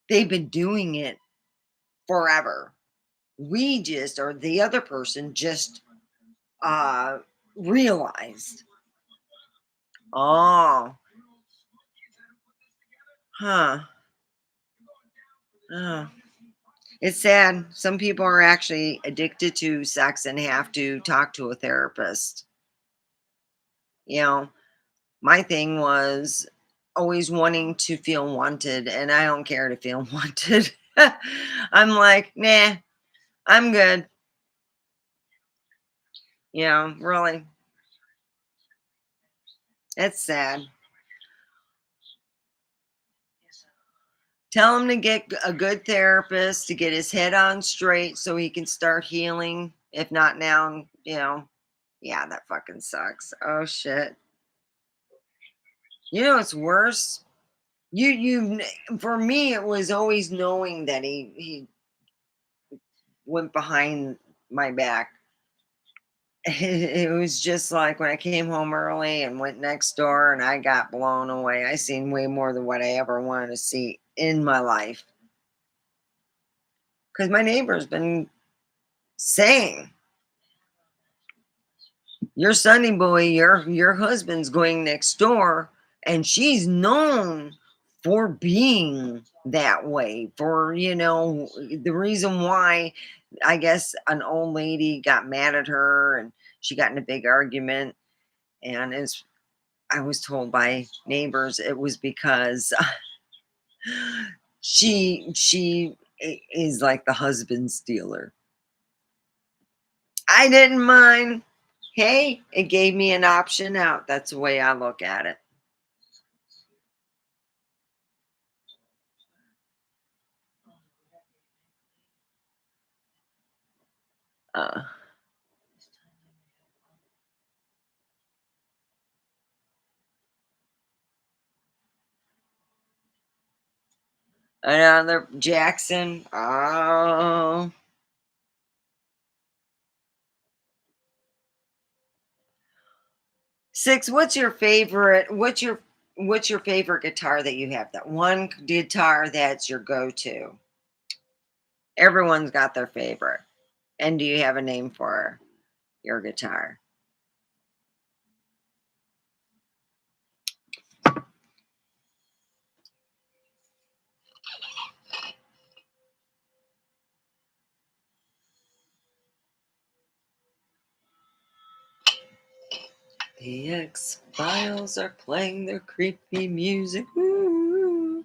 They've been doing it forever. We just, or the other person just uh realized. Oh, huh. Oh. It's sad. Some people are actually addicted to sex and have to talk to a therapist. You know, my thing was always wanting to feel wanted, and I don't care to feel wanted. I'm like, nah, I'm good. Really. It's sad. Tell him to get a good therapist to get his head on straight so he can start healing. If not now, yeah, that fucking sucks. Oh shit. You know what's worse? For me, it was always knowing that he went behind my back. It was just like when I came home early and went next door and I got blown away. I seen way more than what I ever wanted to see in my life. because my neighbor's been saying, your Sunny boy, your husband's going next door, and she's known for being that way. For the reason why, I guess an old lady got mad at her, and she got in a big argument, and as I was told by neighbors, it was because she is like the husband stealer. I didn't mind. Hey, it gave me an option out. That's the way I look at it. Uh, Another Jackson. Oh, six. What's your favorite guitar that you have? That one guitar that's your go-to. Everyone's got their favorite. And do you have a name for your guitar? The X Files are playing their creepy music. Ooh.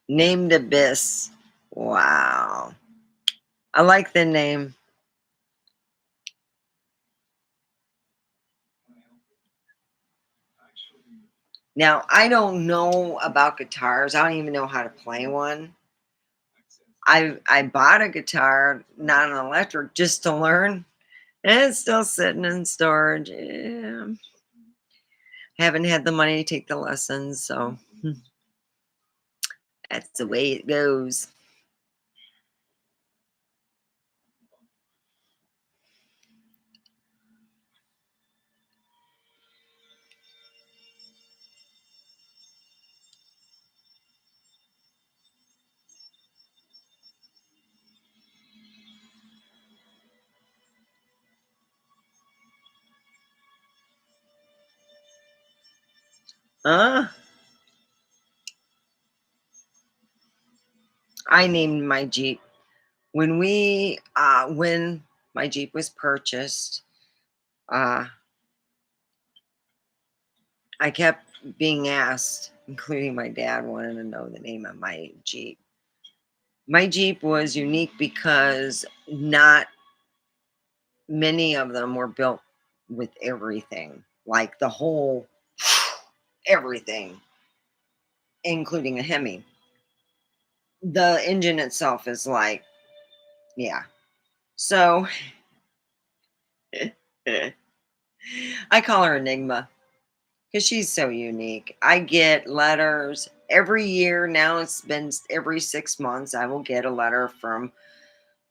Named Abyss. Wow. I like the name. Now, I don't know about guitars. I don't even know how to play one. I bought a guitar, not an electric, just to learn. And it's still sitting in storage. Yeah. Haven't had the money to take the lessons, so that's the way it goes. Uh, I named my Jeep. When my Jeep was purchased, uh, I kept being asked, including my dad wanted to know the name of my Jeep. My Jeep was unique because not many of them were built with everything, like the whole everything, including a Hemi. The engine itself is like, yeah. So I call her Enigma because she's so unique. I get letters every year. Now it's been every 6 months. I will get a letter from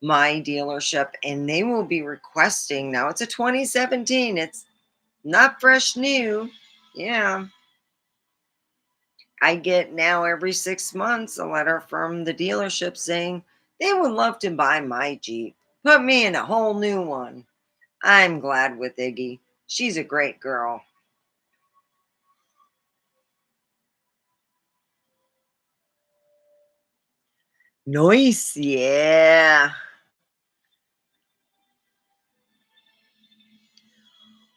my dealership and they will be requesting. Now it's a 2017. It's not fresh new. Yeah. I get now every 6 months a letter from the dealership saying they would love to buy my Jeep. Put me in a whole new one. I'm glad with Iggy. She's a great girl. Nice. Yeah.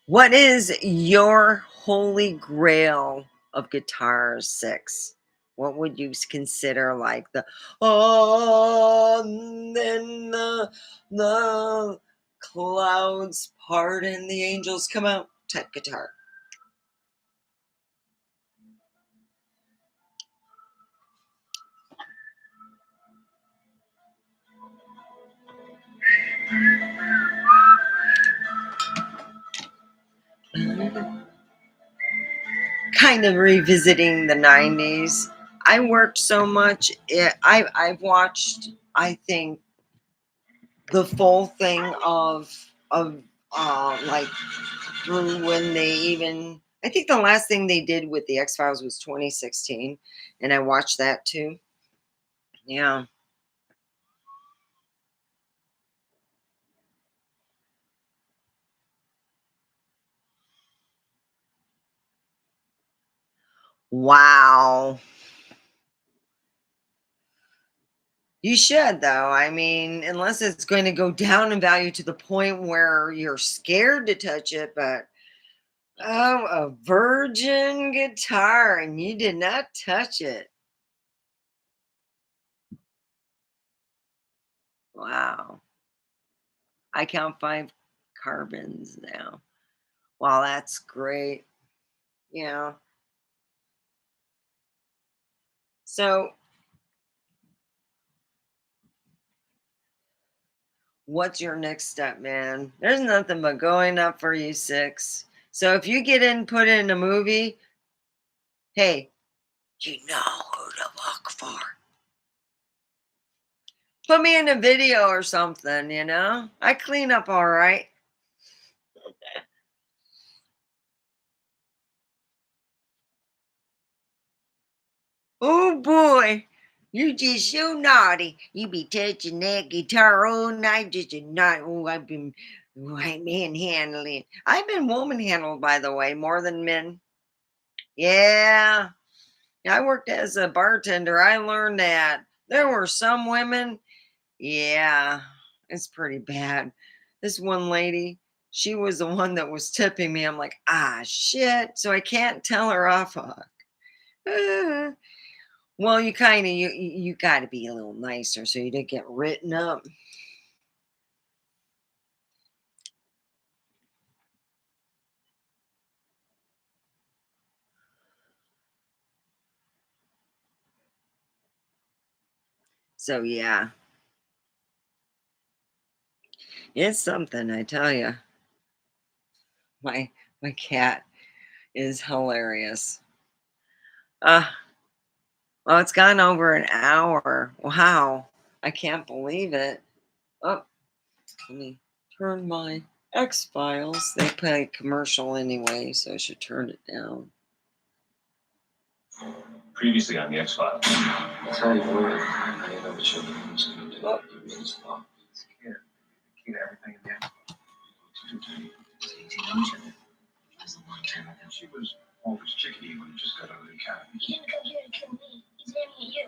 What is your holy grail of guitars, six? What would you consider like the oh, and then the clouds part and the angels come out type guitar? Kind of revisiting the 90s. I worked so much. I've watched, I think, the full thing of like through when they even I think the last thing they did with the X Files was 2016, and I watched that too. Yeah. Wow. You should, though. I mean, unless it's going to go down in value to the point where you're scared to touch it, but oh, a virgin guitar and you did not touch it. Wow. I count 5 carbons now. Wow, that's great. Yeah. So, what's your next step, man? There's nothing but going up for you 6. So, if you get in put in a movie, hey, you know who to look for. Put me in a video or something, you know? I clean up all right. Oh boy, you just so naughty. You be touching that guitar all night, just a night. Oh, I've been right manhandling. I've been woman handled, by the way, more than men. Yeah. I worked as a bartender. I learned that there were some women. Yeah, it's pretty bad. This one lady, she was the one that was tipping me. I'm like, ah, shit. So I can't tell her off. Fuck. Uh, well, you kind of you got to be a little nicer so you don't get written up. So yeah, it's something I tell you. My my cat is hilarious. Uh, well, it's gone over an hour. Wow, I can't believe it. Oh, let me turn my X Files. They play commercial anyway, so I should turn it down. Previously on the X Files. Tell you what, I know what you're doing. Oh. You really stop. Kid to everything in the X Files. That was a long time ago. She was always chickadee when you just got out of the academy. He didn't come here to kill me. He's aiming at you.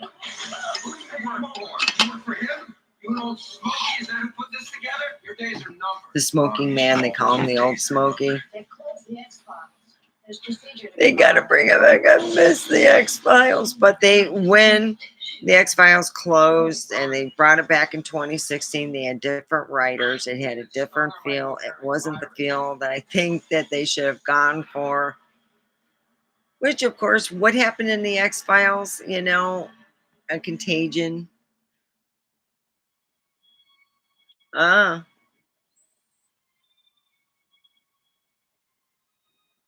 You work for him? You and old Smokey, is that who put this together? Your days are numbered. The smoking man, they call him the old Smokey. They closed the X-Files. There's procedure. They got to bring it back. I miss the X-Files. But when the X-Files closed and they brought it back in 2016, they had different writers. It had a different feel. It wasn't the feel that I think that they should have gone for. Which, of course, what happened in the X-Files, a contagion. Ah,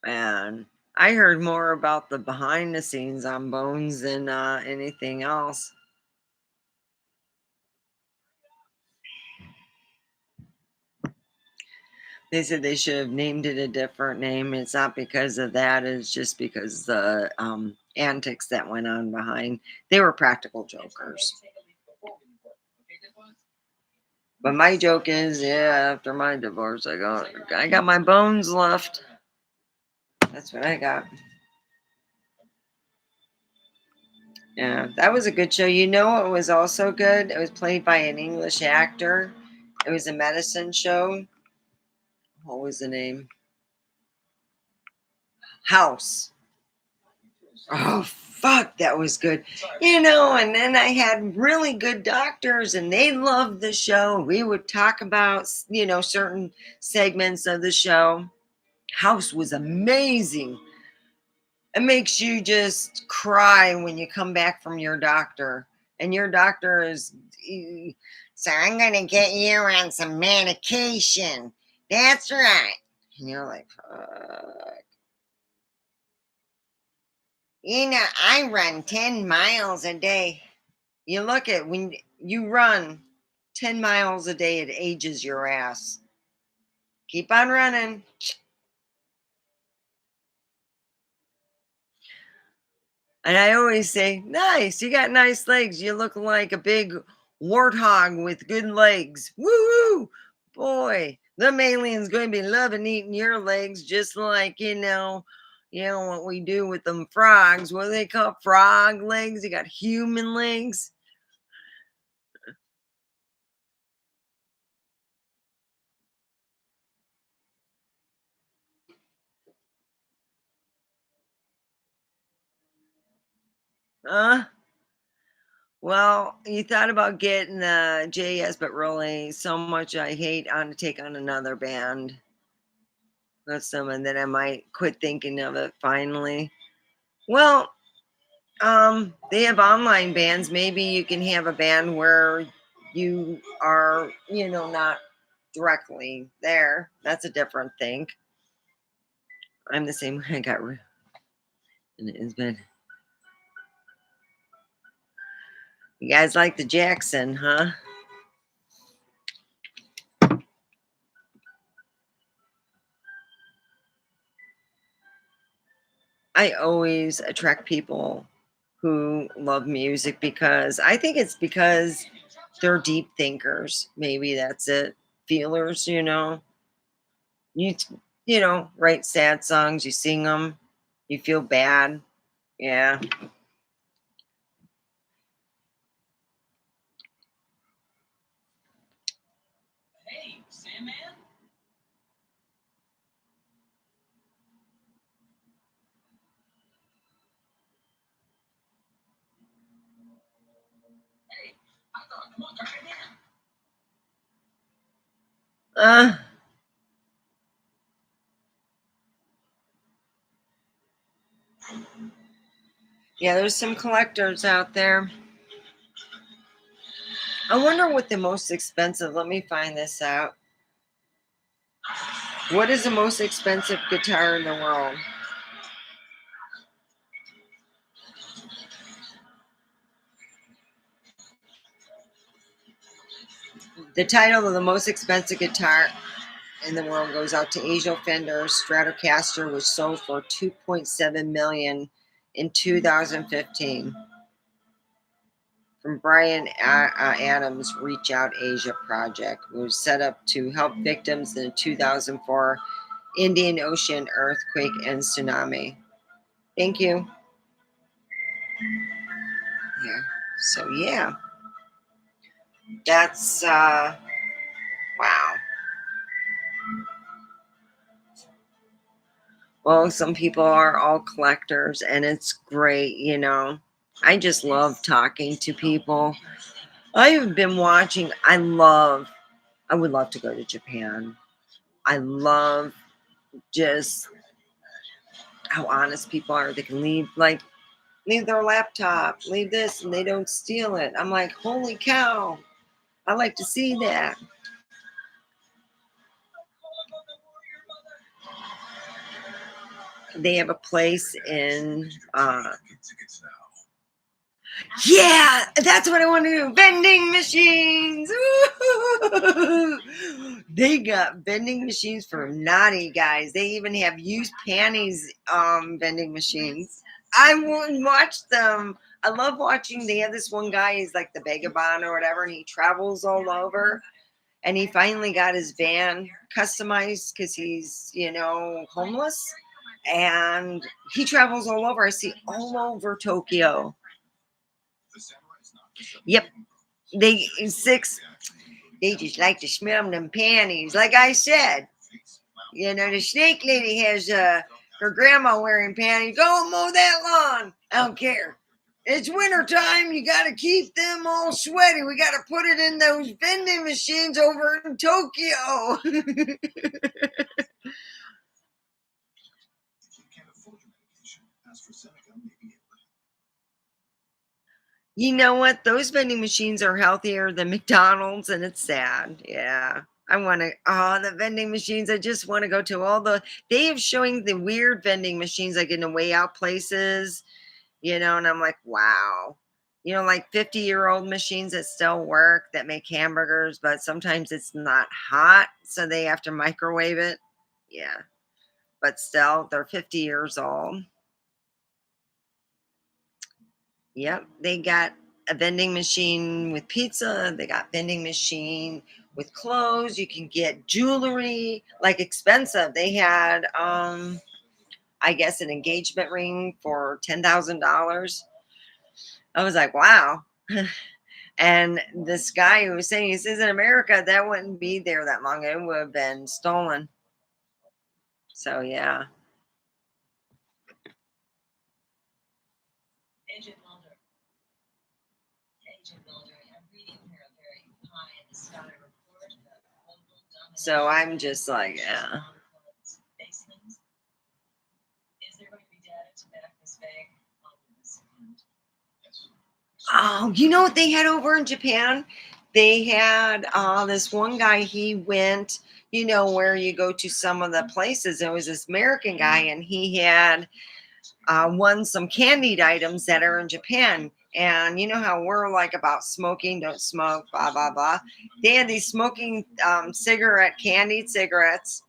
man. I heard more about the behind the scenes on Bones than anything else. They said they should have named it a different name. It's not because of that, it's just because the antics that went on behind. They were practical jokers. But my joke is, yeah, after my divorce, I got my bones left. That's what I got. Yeah, that was a good show. You know what was also good? It was played by an English actor. It was a medicine show. What was the name? House. Oh, fuck, that was good. And then I had really good doctors and they loved the show. We would talk about, certain segments of the show. House was amazing. It makes you just cry when you come back from your doctor. And your doctor is, so I'm going to get you on some medication. That's right. And you're like, fuck. I run 10 miles a day. You look at when you run 10 miles a day, it ages your ass. Keep on running. And I always say, "Nice, you got nice legs. You look like a big warthog with good legs. Woo woo! Boy, them aliens going to be loving eating your legs, just like what we do with them frogs. What do they call frog legs? You got human legs. Uh, well, you thought about getting JS, but really, so much I hate on to take on another band. That's someone that I might quit thinking of it finally. Well, they have online bands. Maybe you can have a band where you are, not directly there. That's a different thing. I'm the same way. I got and it has been. You guys like the Jackson, huh? I always attract people who love music because I think it's because they're deep thinkers. Maybe that's it. Feelers, You write sad songs, you sing them, you feel bad. Yeah. Uh, yeah, there's some collectors out there. I wonder what the most expensive, let me find this out. What is the most expensive guitar in the world? The title of the most expensive guitar in the world goes out to Asia Fender Stratocaster, which sold for 2.7 million in 2015. From Brian Adams' Reach Out Asia project, which was set up to help victims in the 2004 Indian Ocean earthquake and tsunami. Thank you. Yeah. So yeah, that's wow. Well, some people are all collectors, and it's great. I just love talking to people. I've been watching. I would love to go to Japan. I love just how honest people are. They can leave their laptop, leave this, and they don't steal it. I'm like, holy cow! I like to see that. They have a place in yeah, that's what I want to do. Vending machines. Ooh. They got vending machines for naughty guys. They even have used panties vending machines. I won't watch them. I love watching. They have this one guy, he's like the vagabond or whatever, and he travels all over. And he finally got his van customized because he's, homeless. And he travels all over. I see all over Tokyo. Yep. Six. They just like to smell them panties. Like I said, the snake lady has her grandma wearing panties. Go mow that lawn. I don't care. It's winter time. You got to keep them all sweaty. We got to put it in those vending machines over in Tokyo. You know what? Those vending machines are healthier than McDonald's, and it's sad. Yeah. The vending machines. I just want to go to they have showing the weird vending machines like in the way out places, and I'm like, wow. Like 50-year-old machines that still work that make hamburgers, but sometimes it's not hot, so they have to microwave it. Yeah. But still, they're 50 years old. Yep, they got a vending machine with pizza. They got vending machine with clothes. You can get jewelry, like expensive. They had, I guess, an engagement ring for $10,000. I was like, wow. And this guy who was saying, he says, in America, that wouldn't be there that long. It would have been stolen. So, yeah. So I'm just like, yeah. Oh, you know what they had over in Japan? They had this one guy, he went, where you go to some of the places. It was this American guy, and he had won some candied items that are in Japan. And you know how we're like about smoking, don't smoke, blah, blah, blah. They had these smoking candied cigarettes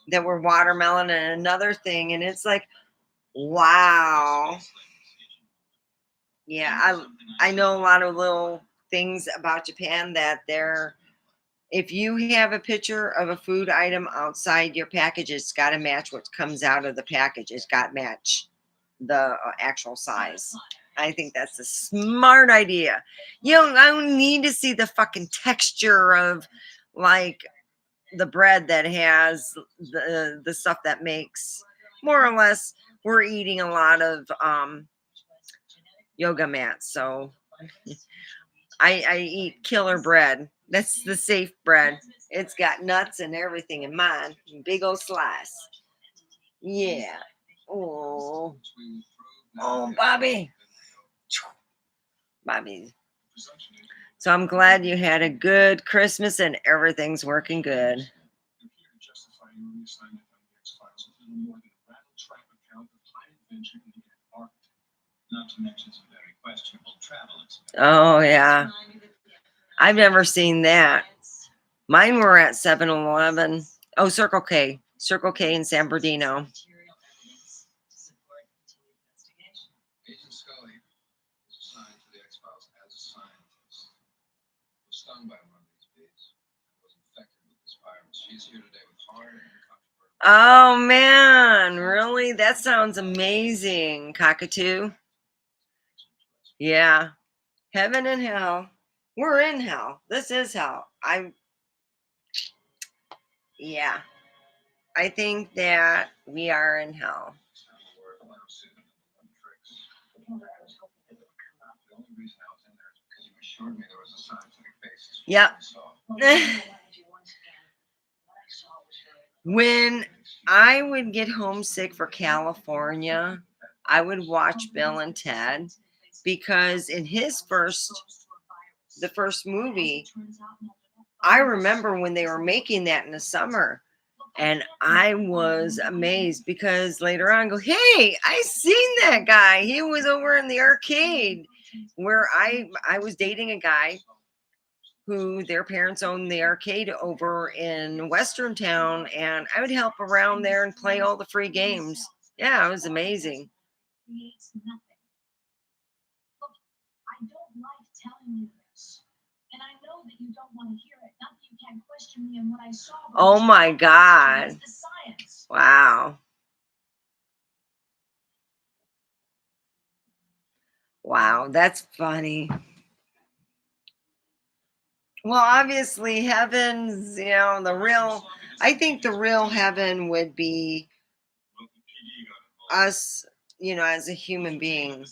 that were watermelon and another thing. And it's like, wow. Yeah, I know a lot of little things about Japan that they're if you have a picture of a food item outside your package, it's got to match what comes out of the package. It's got to match the actual size. I think that's a smart idea. I don't need to see the fucking texture of like the bread that has the stuff that makes more or less we're eating a lot of yoga mats. So I eat killer bread. That's the safe bread. It's got nuts and everything in mine. Big old slice. Yeah. Oh. Oh, Bobby. Bobby. So I'm glad you had a good Christmas and everything's working good. Oh, yeah. I've never seen that. Mine were at 7-Eleven. Oh, Circle K. Circle K in San Bernardino. Oh, man. Really? That sounds amazing, Cockatoo. Yeah. Heaven and hell. We're in hell. This is hell. Yeah. I think that we are in hell. Yep. When I would get homesick for California, I would watch Bill and Ted because in the first movie, I remember when they were making that in the summer. And I was amazed because later on I go, hey, I seen that guy. He was over in the arcade where I was dating a guy who their parents owned the arcade over in Western Town, and I would help around there and play all the free games. Yeah, it was amazing. Oh my God. Wow. Wow, that's funny. Well, obviously, heaven's, I think the real heaven would be us, as a human being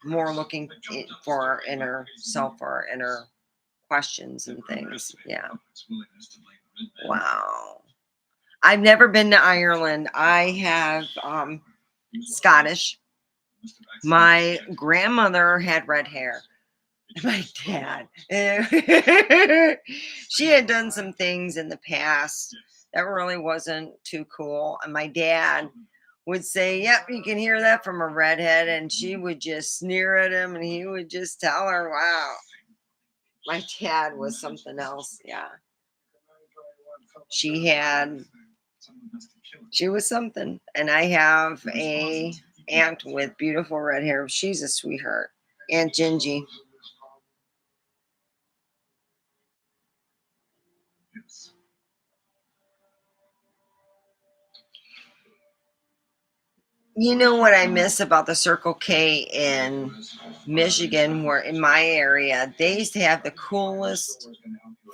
more looking for our inner self, our inner questions and things. Yeah. Wow. I've never been to Ireland. I have Scottish. My grandmother had red hair. My dad. She had done some things in the past that really wasn't too cool. And my dad would say, yep, you can hear that from a redhead. And she would just sneer at him and he would just tell her, wow. My dad was something else. Yeah. She was something. And I have a aunt with beautiful red hair. She's a sweetheart. Aunt Gingy. You know what I miss about the Circle K in Michigan, where in my area, they used to have the coolest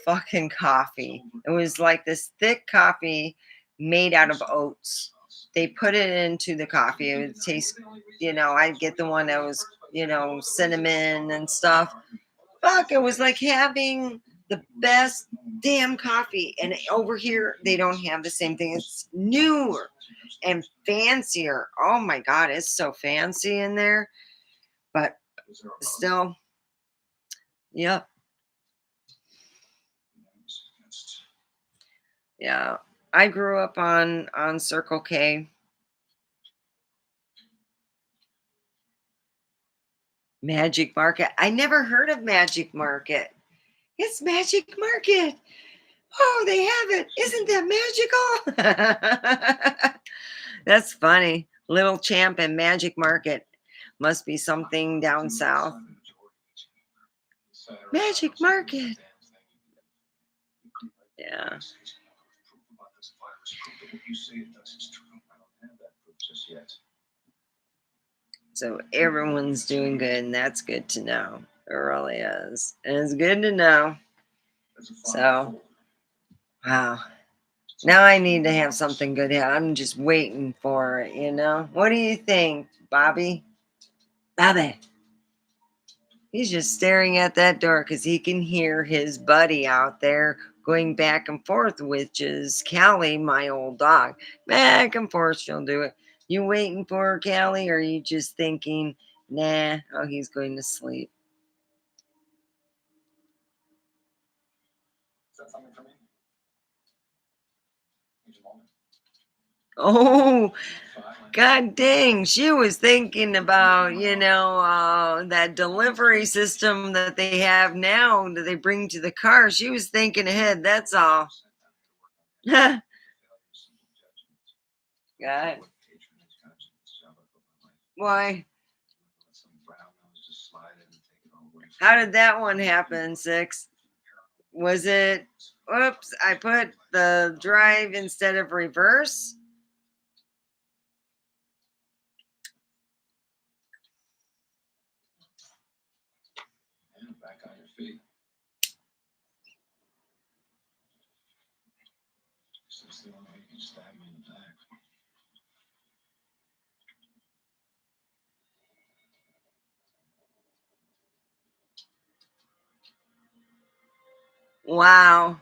fucking coffee. It was like this thick coffee made out of oats. They put it into the coffee. It would taste, I'd get the one that was, cinnamon and stuff. Fuck, it was like having the best damn coffee. And over here, they don't have the same thing. It's newer and fancier. Oh my God, it's so fancy in there. But still, yep. Yeah. I grew up on Circle K. Magic Market. I never heard of Magic Market. It's Magic Market. Oh, they have it. Isn't that magical? That's funny. Little Champ and Magic Market must be something down south. Magic Market. Yeah. So everyone's doing good, and that's good to know. It really is. And it's good to know. So, wow. Now I need to have something good. I'm just waiting for it. What do you think, Bobby? Bobby. He's just staring at that door because he can hear his buddy out there going back and forth, which is Callie, my old dog. Back and forth, she'll do it. You waiting for her, Callie, or are you just thinking, nah, oh, he's going to sleep? Oh, God dang. She was thinking about, that delivery system that they have now that they bring to the car. She was thinking ahead. That's all. God. Why? How did that one happen, Six? Was it, oops, I put the drive instead of reverse? Wow.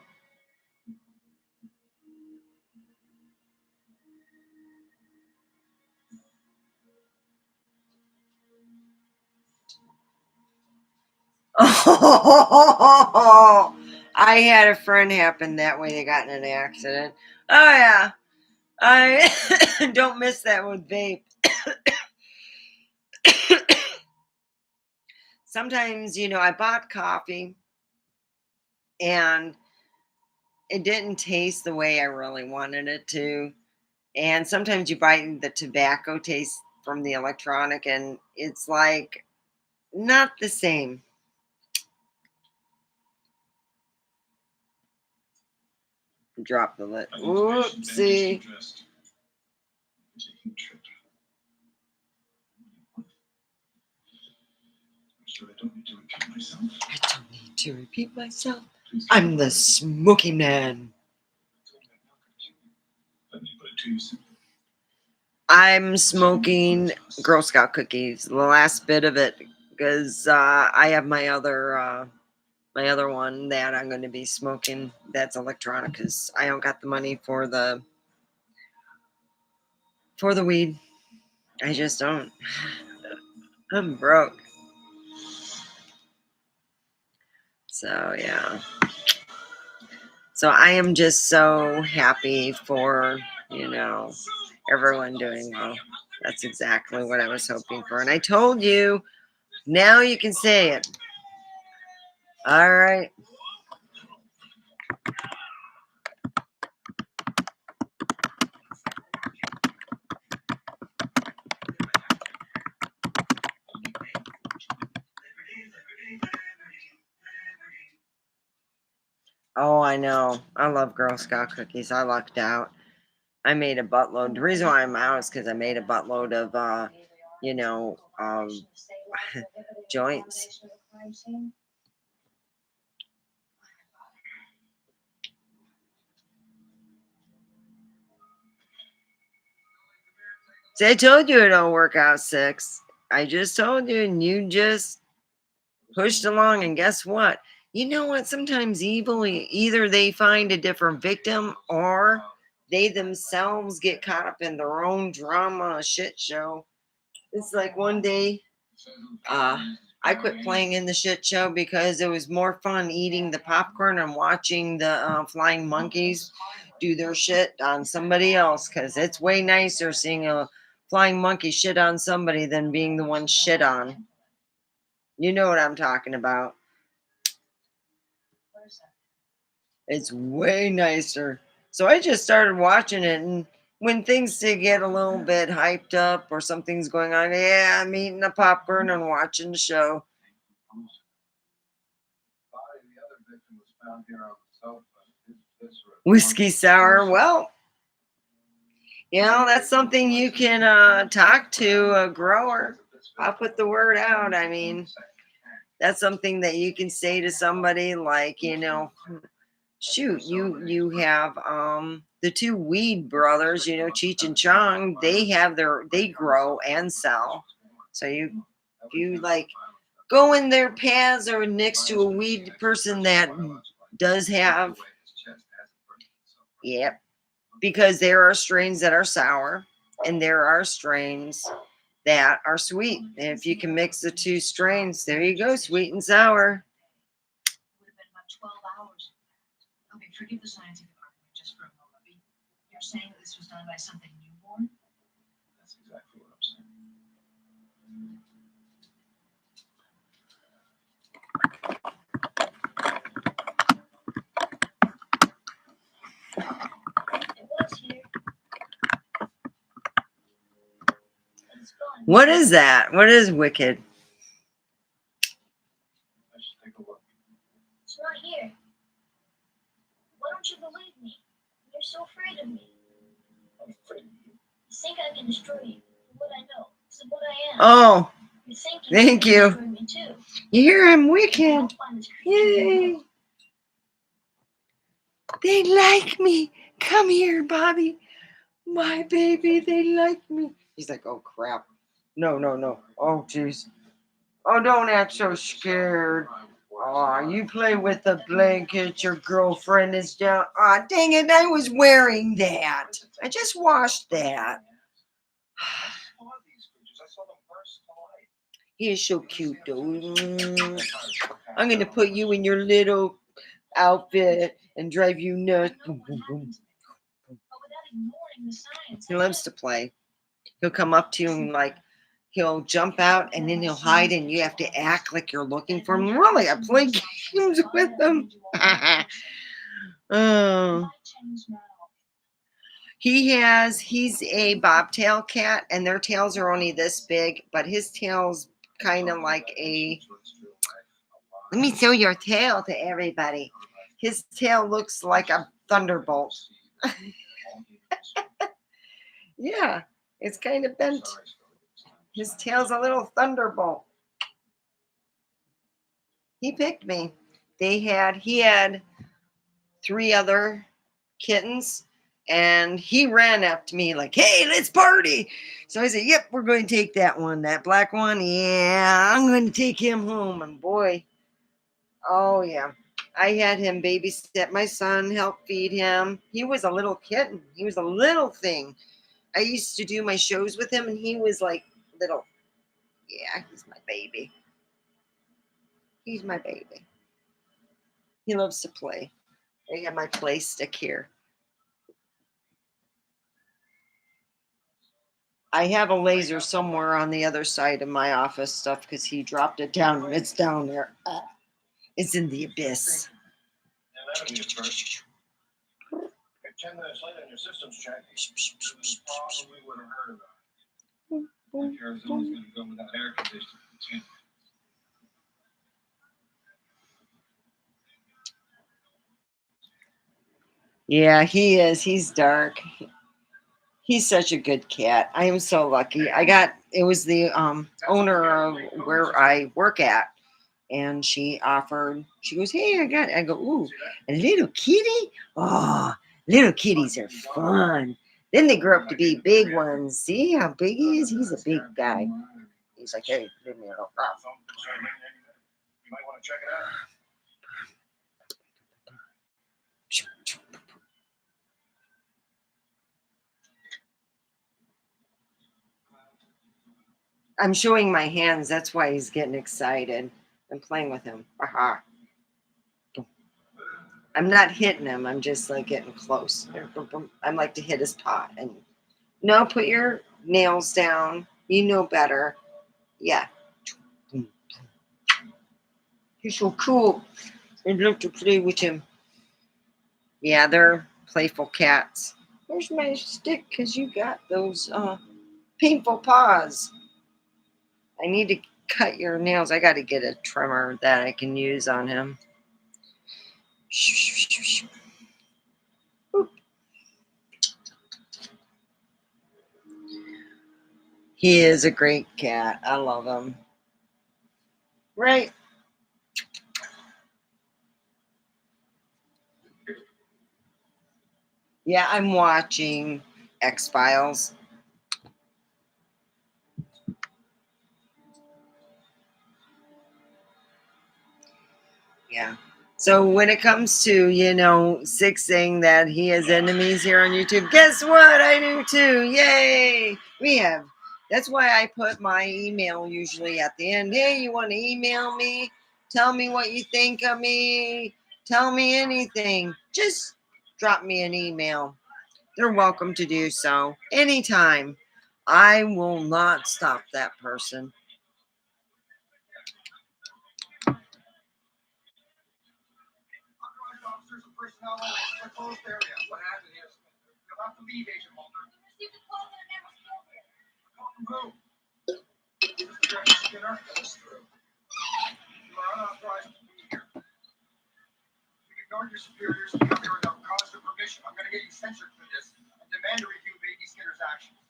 Oh, I had a friend happen that way. They got in an accident. Oh, yeah. I don't miss that with vape. Sometimes, I bought coffee and it didn't taste the way I really wanted it to. And sometimes you buy the tobacco taste from the electronic and it's like not the same. Drop the lid. Oopsie. I don't need to repeat myself. I'm the smoky man. I'm smoking Girl Scout cookies, the last bit of it, because I have my other one that I'm going to be smoking. That's electronic because I don't got the money for the weed. I just don't. I'm broke. So yeah. So I am just so happy for everyone doing well. That's exactly what I was hoping for, and I told you. Now you can say it. All right. Oh, I know. I love Girl Scout cookies. I lucked out. I made a buttload. The reason why I'm out is because I made a buttload of, you know, joints. See, I told you it don't work out 6. I just told you, and you just pushed along. And guess what? You know what? Sometimes evil, either they find a different victim or they themselves get caught up in their own drama shit show. It's like one day, uh, I quit playing in the shit show because it was more fun eating the popcorn and watching the flying monkeys do their shit on somebody else, because it's way nicer seeing a flying monkey shit on somebody than being the one shit on. You know what I'm talking about. It's way nicer. So I just started watching it, and when things did get a little bit hyped up or something's going on, yeah, I'm eating the popcorn and watching the show. Whiskey sour. Well, that's something you can talk to a grower. I'll put the word out. I mean, that's something that you can say to somebody like, shoot, you have the two Weed brothers, Cheech and Chong. They grow and sell. So you like go in their paths or next to a weed person that does have, yep, because there are strains that are sour and there are strains that are sweet. And if you can mix the two strains, there you go, sweet and sour. What is that? What is wicked? It's not here. Why don't you believe me? You're so afraid of me. I'm afraid of you. You think I can destroy you. What I know. It's what I am. Oh. You think you thank you. Destroy me too. You hear I'm wicked. Yay. They like me. Come here, Bobby. My baby, they like me. He's like, oh crap. No, no, no. Oh, jeez. Oh, don't act so scared. Oh, you play with the blanket. Your girlfriend is down. Oh, dang it. I was wearing that. I just washed that. He is so cute, though. I'm going to put you in your little outfit and drive you nuts. Boom, boom, boom. He loves to play. He'll come up to you and he'll jump out and then he'll hide and you have to act like you're looking for him. Really, I play games with him. Oh. He's a bobtail cat and their tails are only this big, but his tail's kind of like let me show your tail to everybody. His tail looks like a thunderbolt. Yeah, it's kind of bent. His tail's a little thunderbolt. He picked me. He had 3 other kittens and he ran up to me like, hey, let's party. So I said, yep, we're going to take that one, that black one. Yeah, I'm going to take him home. And boy, oh yeah, I had him babysit my son, help feed him. He was a little kitten. He was a little thing. I used to do my shows with him and he was like little. Yeah, he's my baby. He's my baby. He loves to play. I have my play stick here. I have a laser somewhere on the other side of my office stuff because he dropped it down and it's down there. It's in the abyss. 10 minutes later, your systems check. Probably would have heard about it. Arizona's going to go without air conditioning. Yeah, he is. He's dark. He's such a good cat. I am so lucky. It was the owner of where I work at, and she goes, "Hey, I go, ooh, a little kitty? Oh, little kitties are fun. Then they grow up to be big ones. See how big he is? He's a big guy. He's like, hey, leave me alone. I'm showing my hands. That's why he's getting excited. I'm playing with him. Aha. I'm not hitting him. I'm just like getting close. I'm like to hit his paw. And no, put your nails down. You know better. Yeah. He's so cool. I'd love to play with him. Yeah, they're playful cats. Where's my stick? Because you got those painful paws. I need to cut your nails. I got to get a trimmer that I can use on him. He is a great cat. I love him. Right. Yeah, I'm watching X-Files. Yeah. So when it comes to, Six saying that he has enemies here on YouTube, guess what? I do too. Yay. That's why I put my email usually at the end. Hey, you want to email me? Tell me what you think of me. Tell me anything. Just drop me an email. They're welcome to do so anytime. I will not stop that person.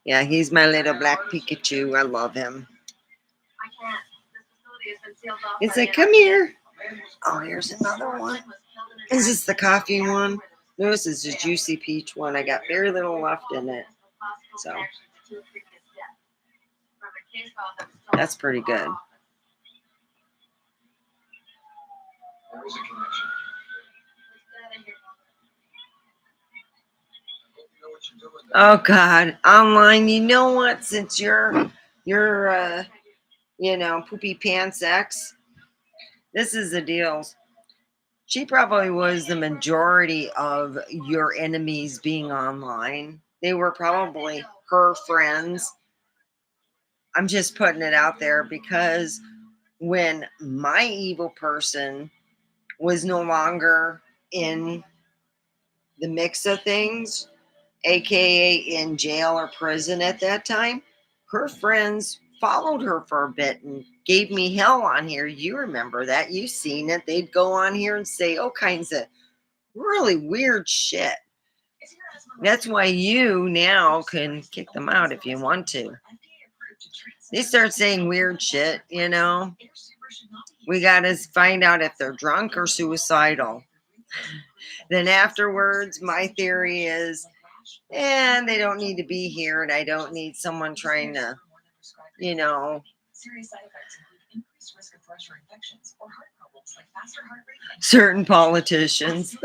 Yeah, he's my little black Pikachu. I love him. It's like, come here. Oh, here's another one. Is this the coffee one? No, this is the juicy peach one. I got very little left in it. So that's pretty good. Oh God, online. You know what? Since you're poopy pants ex, this is the deal. She probably was the majority of your enemies being online. They were probably her friends. I'm just putting it out there because when my evil person was no longer in the mix of things, aka in jail or prison at that time, her friends followed her for a bit and gave me hell on here. You remember that. You've seen it. They'd go on here and say all kinds of really weird shit. That's why you now can kick them out if you want to. They start saying weird shit. We got to find out if they're drunk or suicidal. Then afterwards, my theory is, they don't need to be here, and I don't need someone trying to, certain politicians.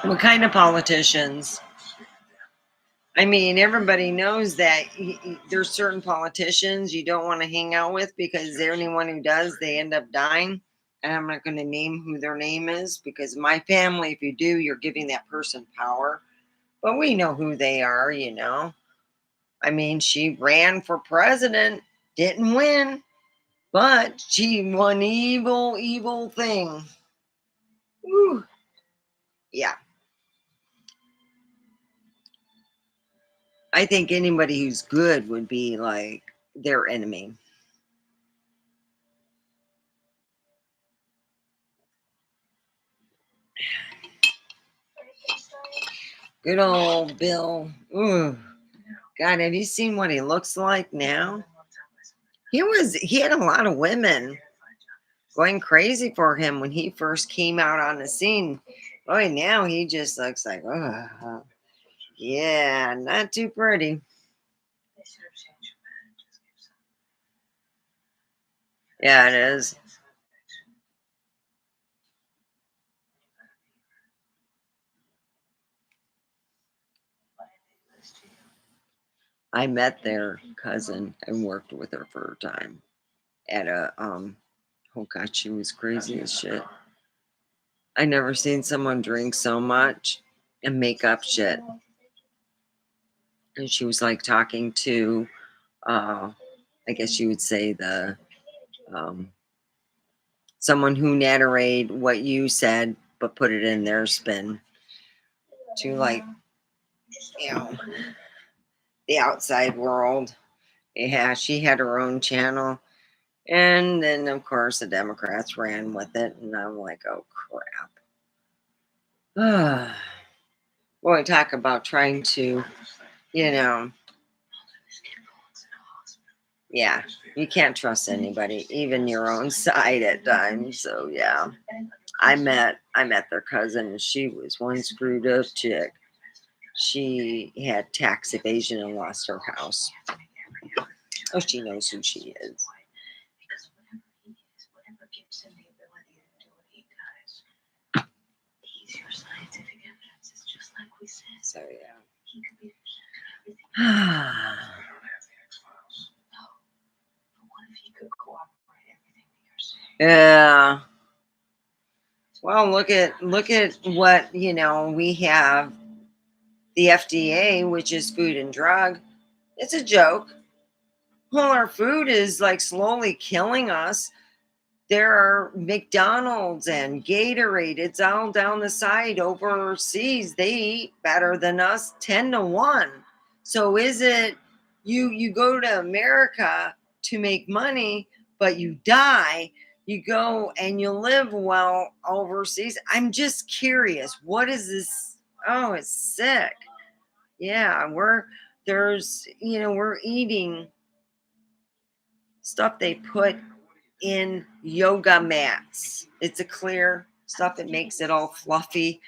What kind of politicians? I mean, everybody knows that there's certain politicians you don't want to hang out with because anyone who does, they end up dying. And I'm not going to name who their name is because my family, if you do, you're giving that person power. But we know who they are. I mean, she ran for president, didn't win, But she one evil, evil thing. Woo. Yeah. I think anybody who's good would be like their enemy. Good old Bill. Ooh. God, have you seen what he looks like now? He had a lot of women going crazy for him when he first came out on the scene. Boy, now he just looks like, oh, yeah, not too pretty. Yeah, it is. I met their cousin and worked with her for a time at a oh god, she was crazy as shit. I never seen someone drink so much and make up shit. And she was like talking to I guess you would say the um someone who narrated what you said but put it in their spin to like, you know, the outside world. Yeah, she had her own channel. And then, of course, the Democrats ran with it. And I'm like, oh, crap. Boy, talk about trying to, you know, yeah, you can't trust anybody, even your own side at times. So, yeah, I met their cousin, and she was one screwed up chick. She had tax evasion and lost her house. Oh, she knows who she is. So yeah. Yeah. Well, look at what we have. The FDA, which is Food and Drug. It's a joke. Well, our food is like slowly killing us. There are McDonald's and Gatorade. It's all down the side overseas. They eat better than us 10-1. So is it you go to America to make money, but you die? You go and you live well overseas. I'm just curious. What is this? Oh, it's sick. Yeah, we're eating stuff they put in yoga mats. It's a clear stuff that makes it all fluffy.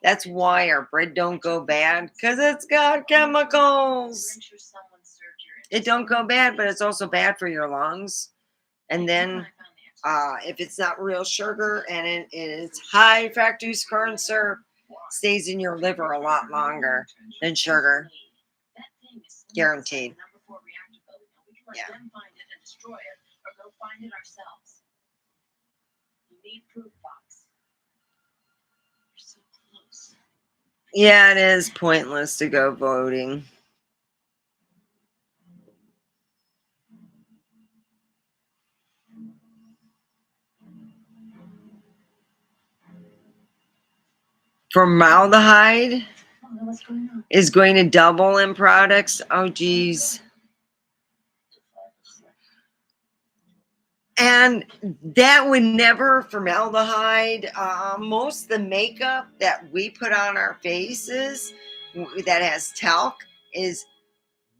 That's why our bread don't go bad, because it's got chemicals. It don't go bad, but it's also bad for your lungs. And then if it's not real sugar and it's high fructose corn syrup, stays in your liver a lot longer than sugar. Guaranteed. Yeah. Yeah, it is pointless to go voting. Formaldehyde is going to double in products. Oh, geez. And that would never formaldehyde. Most of the makeup that we put on our faces that has talc is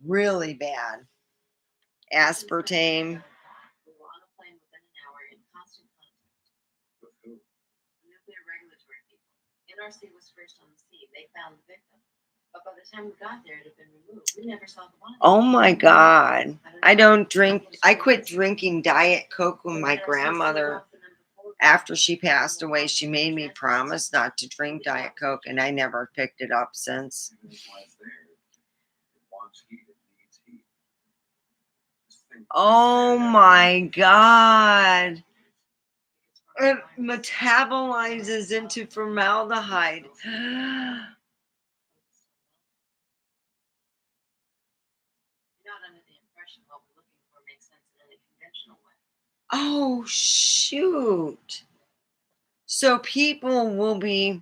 really bad. Aspartame. Oh my God. I don't drink. I quit drinking Diet Coke when my grandmother, after she passed away, she made me promise not to drink Diet Coke, and I never picked it up since. Oh my God. It metabolizes into formaldehyde. Oh, shoot. So people will be,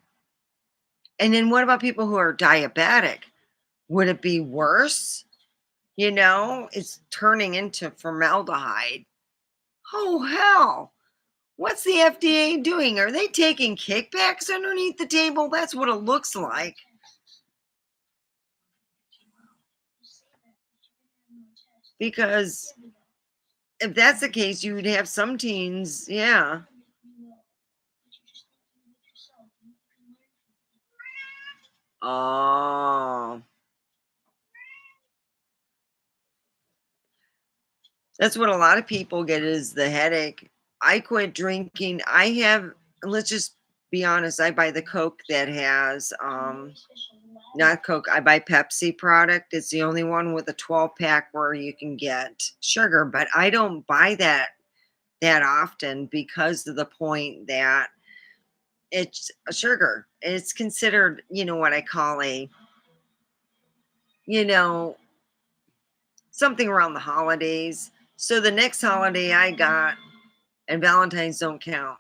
and then what about people who are diabetic? Would it be worse? It's turning into formaldehyde. Oh, hell. What's the FDA doing? Are they taking kickbacks underneath the table? That's what it looks like. Because if that's the case, you would have some teens, yeah. Oh, that's what a lot of people get is the headache. I quit drinking. Let's just be honest, I buy the Coke that has, not Coke, I buy Pepsi product. It's the only one with a 12 pack where you can get sugar, but I don't buy that often because of the point that it's a sugar. It's considered, what I call you know, something around the holidays. So the next holiday I got, and Valentine's don't count.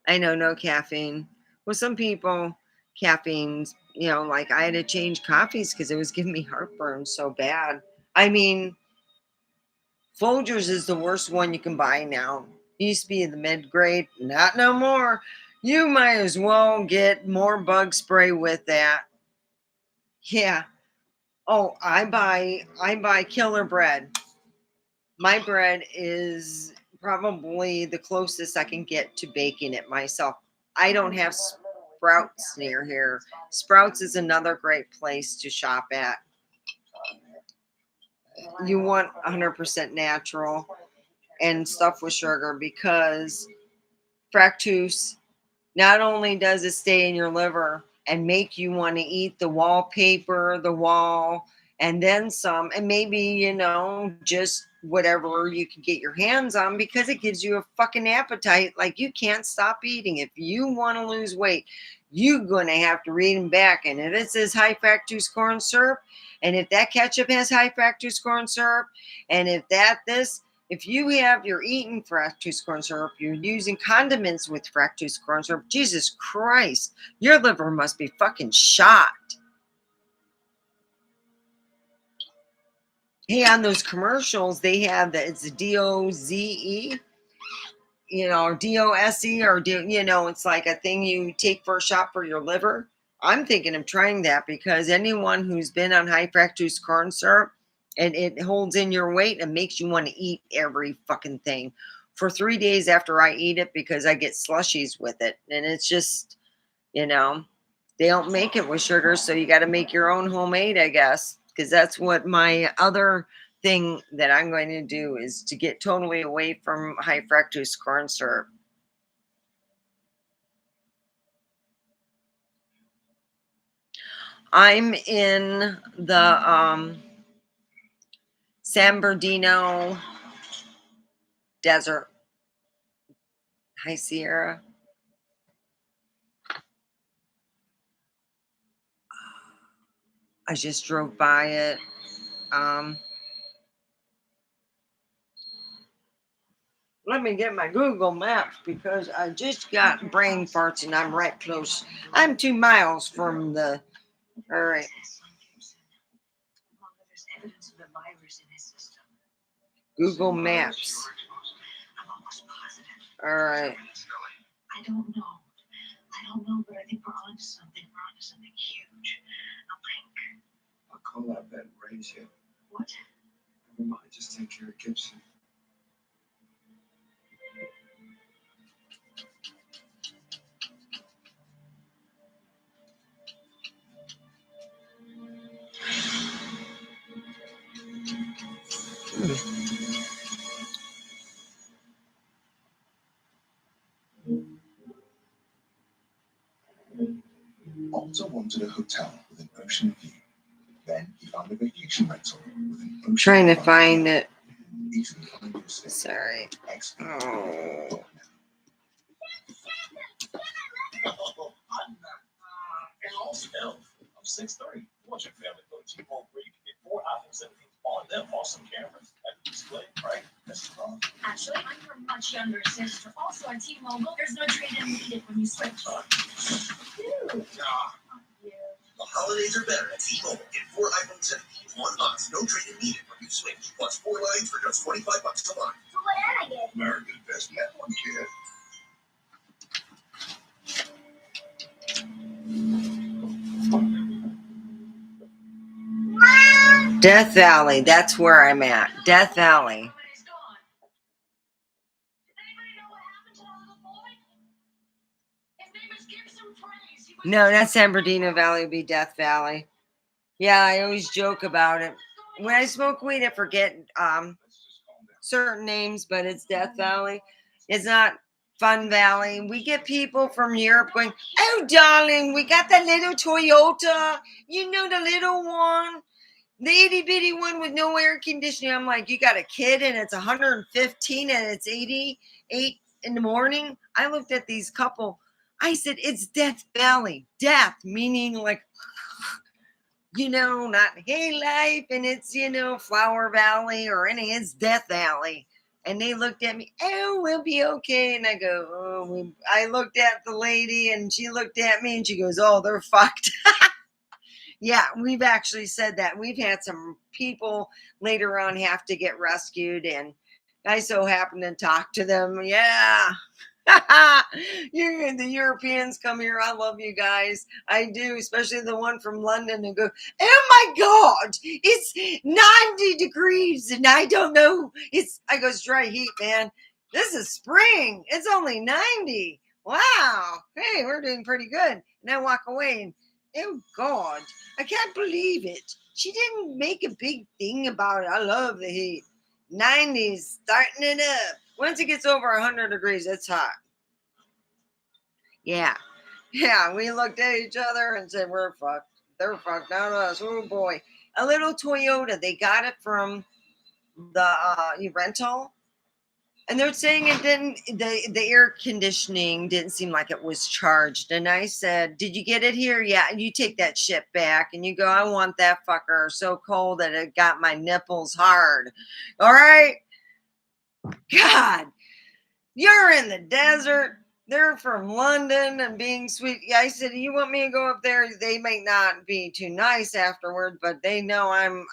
I know, no caffeine. With some people, caffeine's, like I had to change coffees because it was giving me heartburn so bad. I mean, Folgers is the worst one you can buy now. It used to be in the mid grade, not no more. You might as well get more bug spray with that. Yeah. Oh, I buy killer bread. My bread is probably the closest I can get to baking it myself. I don't have Sprouts near here. Sprouts is another great place to shop at. You want 100% natural and stuff with sugar because fructose not only does it stay in your liver and make you want to eat the wallpaper, the wall, and then some, and maybe, just whatever you can get your hands on because it gives you a fucking appetite. Like you can't stop eating. If you want to lose weight, you're going to have to read them back. And if it says high fructose corn syrup, and if that ketchup has high fructose corn syrup, and if you're eating fructose corn syrup, you're using condiments with fructose corn syrup, Jesus Christ, your liver must be fucking shot. Hey, on those commercials, they have that it's DOZE, or DOSE, or it's like a thing you take for a shot for your liver. I'm thinking of trying that because anyone who's been on high fructose corn syrup, and it holds in your weight and makes you want to eat every fucking thing for 3 days after I eat it because I get slushies with it. And it's just, you know, they don't make it with sugar. So you got to make your own homemade, I guess, because that's what my other thing that I'm going to do is to get totally away from high fructose corn syrup. I'm in the San Bernardino Desert, High Sierra. I just drove by it. Um, Let me get my Google Maps because I just got brain farts and I'm right close. I'm 2 miles from the. All right. Google Maps. All right. I don't know. But I think we're onto something. We're onto something huge. A link. I'll call out that range here. What? Never mind. Just take care of Gibson. Also wanted a hotel with an ocean view. Then he found a vacation rental with an ocean. Trying to find it. Sorry. Oh. I'm 6'3". Watch your family go T-Bone where you can get 4 iPhone 17 On them awesome cameras at the display, right, Mrs. Ross? Actually, I'm your much younger sister. Also on T-Mobile, there's no trade-in needed when you switch. Dude. Ah. The holidays are better at T-Mobile. Get 4 iPhone 17, 1 month, no trade-in needed when you switch. Plus 4 lines for just $25 a month. So what did I get? America's best network, kid. Death Valley. That's where I'm at. Death Valley. No, not San Bernardino Valley. Would be Death Valley. Yeah, I always joke about it. When I smoke weed, I forget certain names, but it's Death Valley. It's not Fun Valley. We get people from Europe going, "Oh, darling, we got that little Toyota. You know, the little one. The itty bitty one with no air conditioning." I'm like, you got a kid and it's 115 and it's 88 in the morning. I looked at these couple. I said, it's Death Valley. Death, meaning like, not hey life and it's, Flower Valley or anything. It's Death Valley. And they looked at me, "Oh, we'll be okay." And I go, "Oh," I looked at the lady and she looked at me and she goes, "Oh, they're fucked." Yeah, we've actually said that. We've had some people later on have to get rescued, and I so happen to talk to them. Yeah. The Europeans come here. I love you guys. I do, especially the one from London and go, "Oh my God, it's 90 degrees and I don't know. I go, "It's dry heat, man. This is spring. It's only 90. Wow. Hey, we're doing pretty good." And I walk away and, "Oh God, I can't believe it. She didn't make a big thing about it. I love the heat. 90s, starting it up. Once it gets over 100 degrees, it's hot." Yeah. Yeah, we looked at each other and said, "We're fucked. They're fucked, not us." Oh boy. A little Toyota. They got it from the rental. And they're saying it didn't, the air conditioning didn't seem like it was charged. And I said, "Did you get it here?" "Yeah." "And you take that shit back." And you go, "I want that fucker so cold that it got my nipples hard." All right. God, you're in the desert. They're from London and being sweet. Yeah, I said, "You want me to go up there?" They may not be too nice afterward, but they know I'm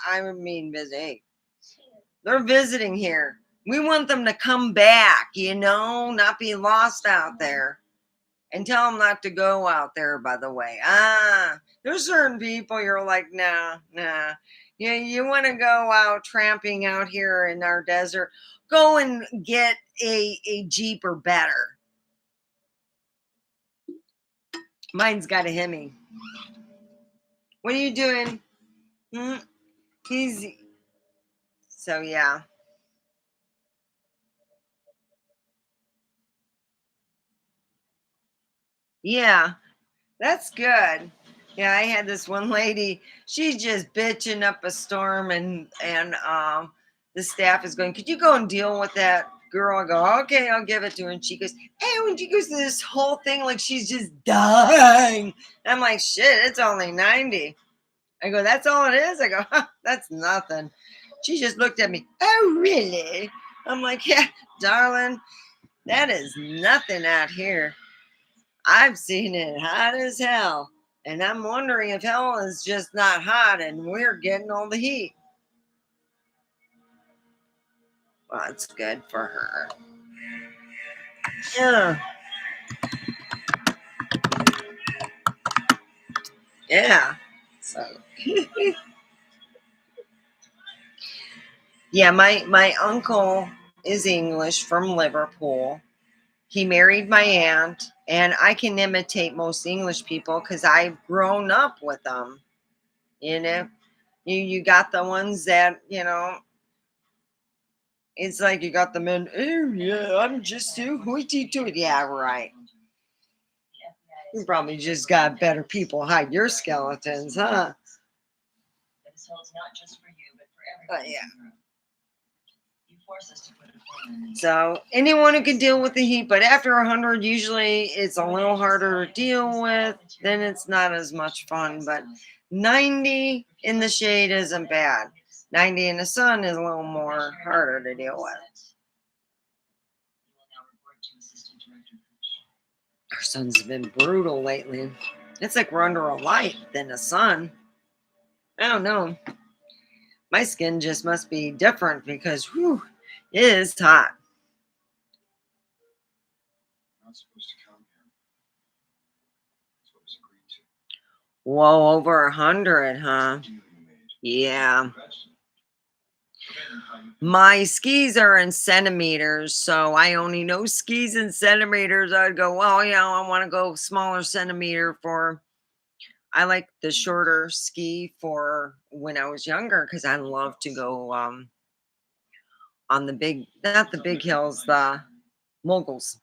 mean busy. They're visiting here. We want them to come back, not be lost out there. And tell them not to go out there, by the way. There's certain people you're like, nah. You want to go out tramping out here in our desert, go and get a Jeep or better. Mine's got a Hemi. What are you doing? So, yeah. Yeah, that's good. Yeah, I had this one lady, she's just bitching up a storm and the staff is going, "Could you go and deal with that girl?" I go, "Okay, I'll give it to her." And she goes, "Hey," when she goes through this whole thing like she's just dying. And I'm like, "Shit, it's only 90. I go, "That's all it is?" I go, "That's nothing." She just looked at me, "Oh, really?" I'm like, "Yeah, darling, that is nothing out here. I've seen it hot as hell. And I'm wondering if hell is just not hot and we're getting all the heat." Well, it's good for her. Yeah. Yeah. So yeah, my uncle is English from Liverpool. He married my aunt, and I can imitate most English people because I've grown up with them. You know, you got the ones that it's like you got the men. "Oh yeah, I'm just so hoity-toity." Yeah, right. You probably just got better people hide your skeletons, huh? Yeah. So anyone who can deal with the heat, but after 100, usually it's a little harder to deal with. Then it's not as much fun. But 90 in the shade isn't bad. 90 in the sun is a little more harder to deal with. Our sun's been brutal lately. It's like we're under a light than the sun. I don't know. My skin just must be different because whew, it is hot. Whoa, over 100, huh? Yeah. My skis are in centimeters, so I only know skis in centimeters. I'd go, well, yeah, I want to go smaller centimeter for. I like the shorter ski for when I was younger because I love to go on the big, not the big hills, the moguls.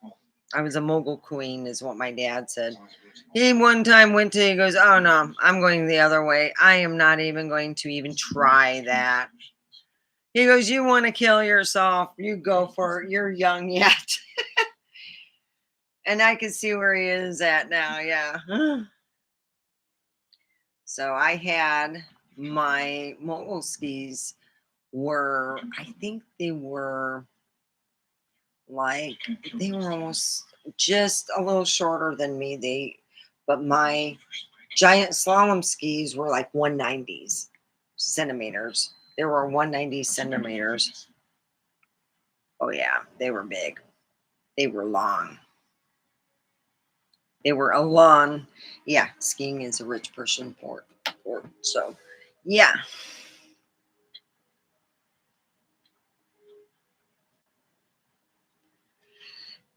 I was a mogul queen, is what my dad said. He one time went to, he goes, oh no, I'm going the other way. I am not even going to even try that. He goes, you want to kill yourself? You go for it. You're young yet. And I can see where he is at now. Yeah. So I had my mogul skis were, I think they were like, they were almost just a little shorter than me. But my giant slalom skis were like 190s centimeters. They were 190 centimeters. Oh yeah, they were big. They were long. They were a long. Yeah, skiing is a rich person sport. So, yeah.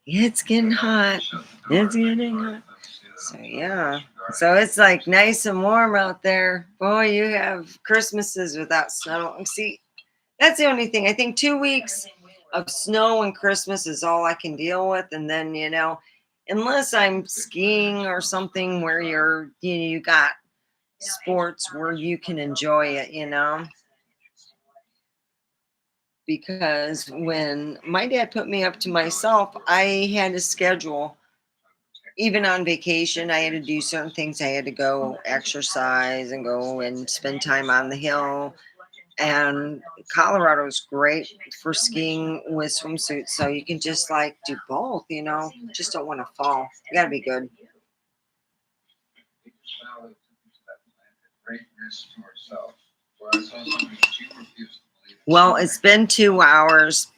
It's getting hot. It's getting hot. So yeah. So it's like nice and warm out there. Boy, you have Christmases without snow. See, that's the only thing. I think 2 weeks of snow and Christmas is all I can deal with. And then, unless I'm skiing or something where you got sports where you can enjoy it. Because when my dad put me up to myself, I had a schedule. Even on vacation, I had to do certain things. I had to go exercise and go and spend time on the hill. And Colorado's great for skiing with swimsuits. So you can just like do both. Just don't want to fall. You got to be good. Well, it's been 2 hours.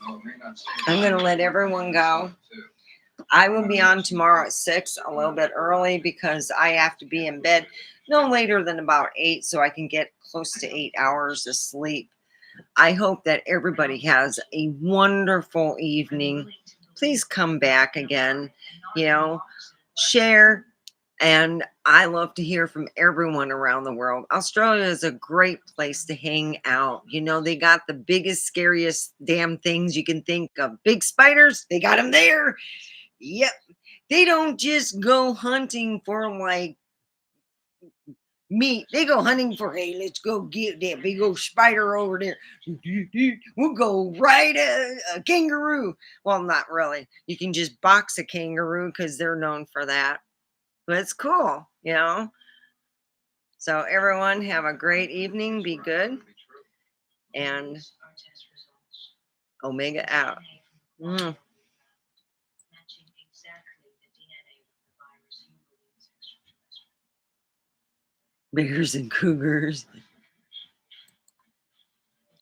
I'm going to let everyone go. I will be on tomorrow at 6, a little bit early because I have to be in bed no later than about 8 so I can get close to 8 hours of sleep. I hope that everybody has a wonderful evening. Please come back again, share. And I love to hear from everyone around the world. Australia is a great place to hang out. They got the biggest, scariest damn things you can think of. Big spiders, they got them there. Yep. They don't just go hunting for like meat. They go hunting for, hey, let's go get that big old spider over there. We'll go ride a kangaroo. Well, not really. You can just box a kangaroo because they're known for that. But it's cool. So everyone have a great evening. Be good. And Omega out. Mm. Bears and cougars.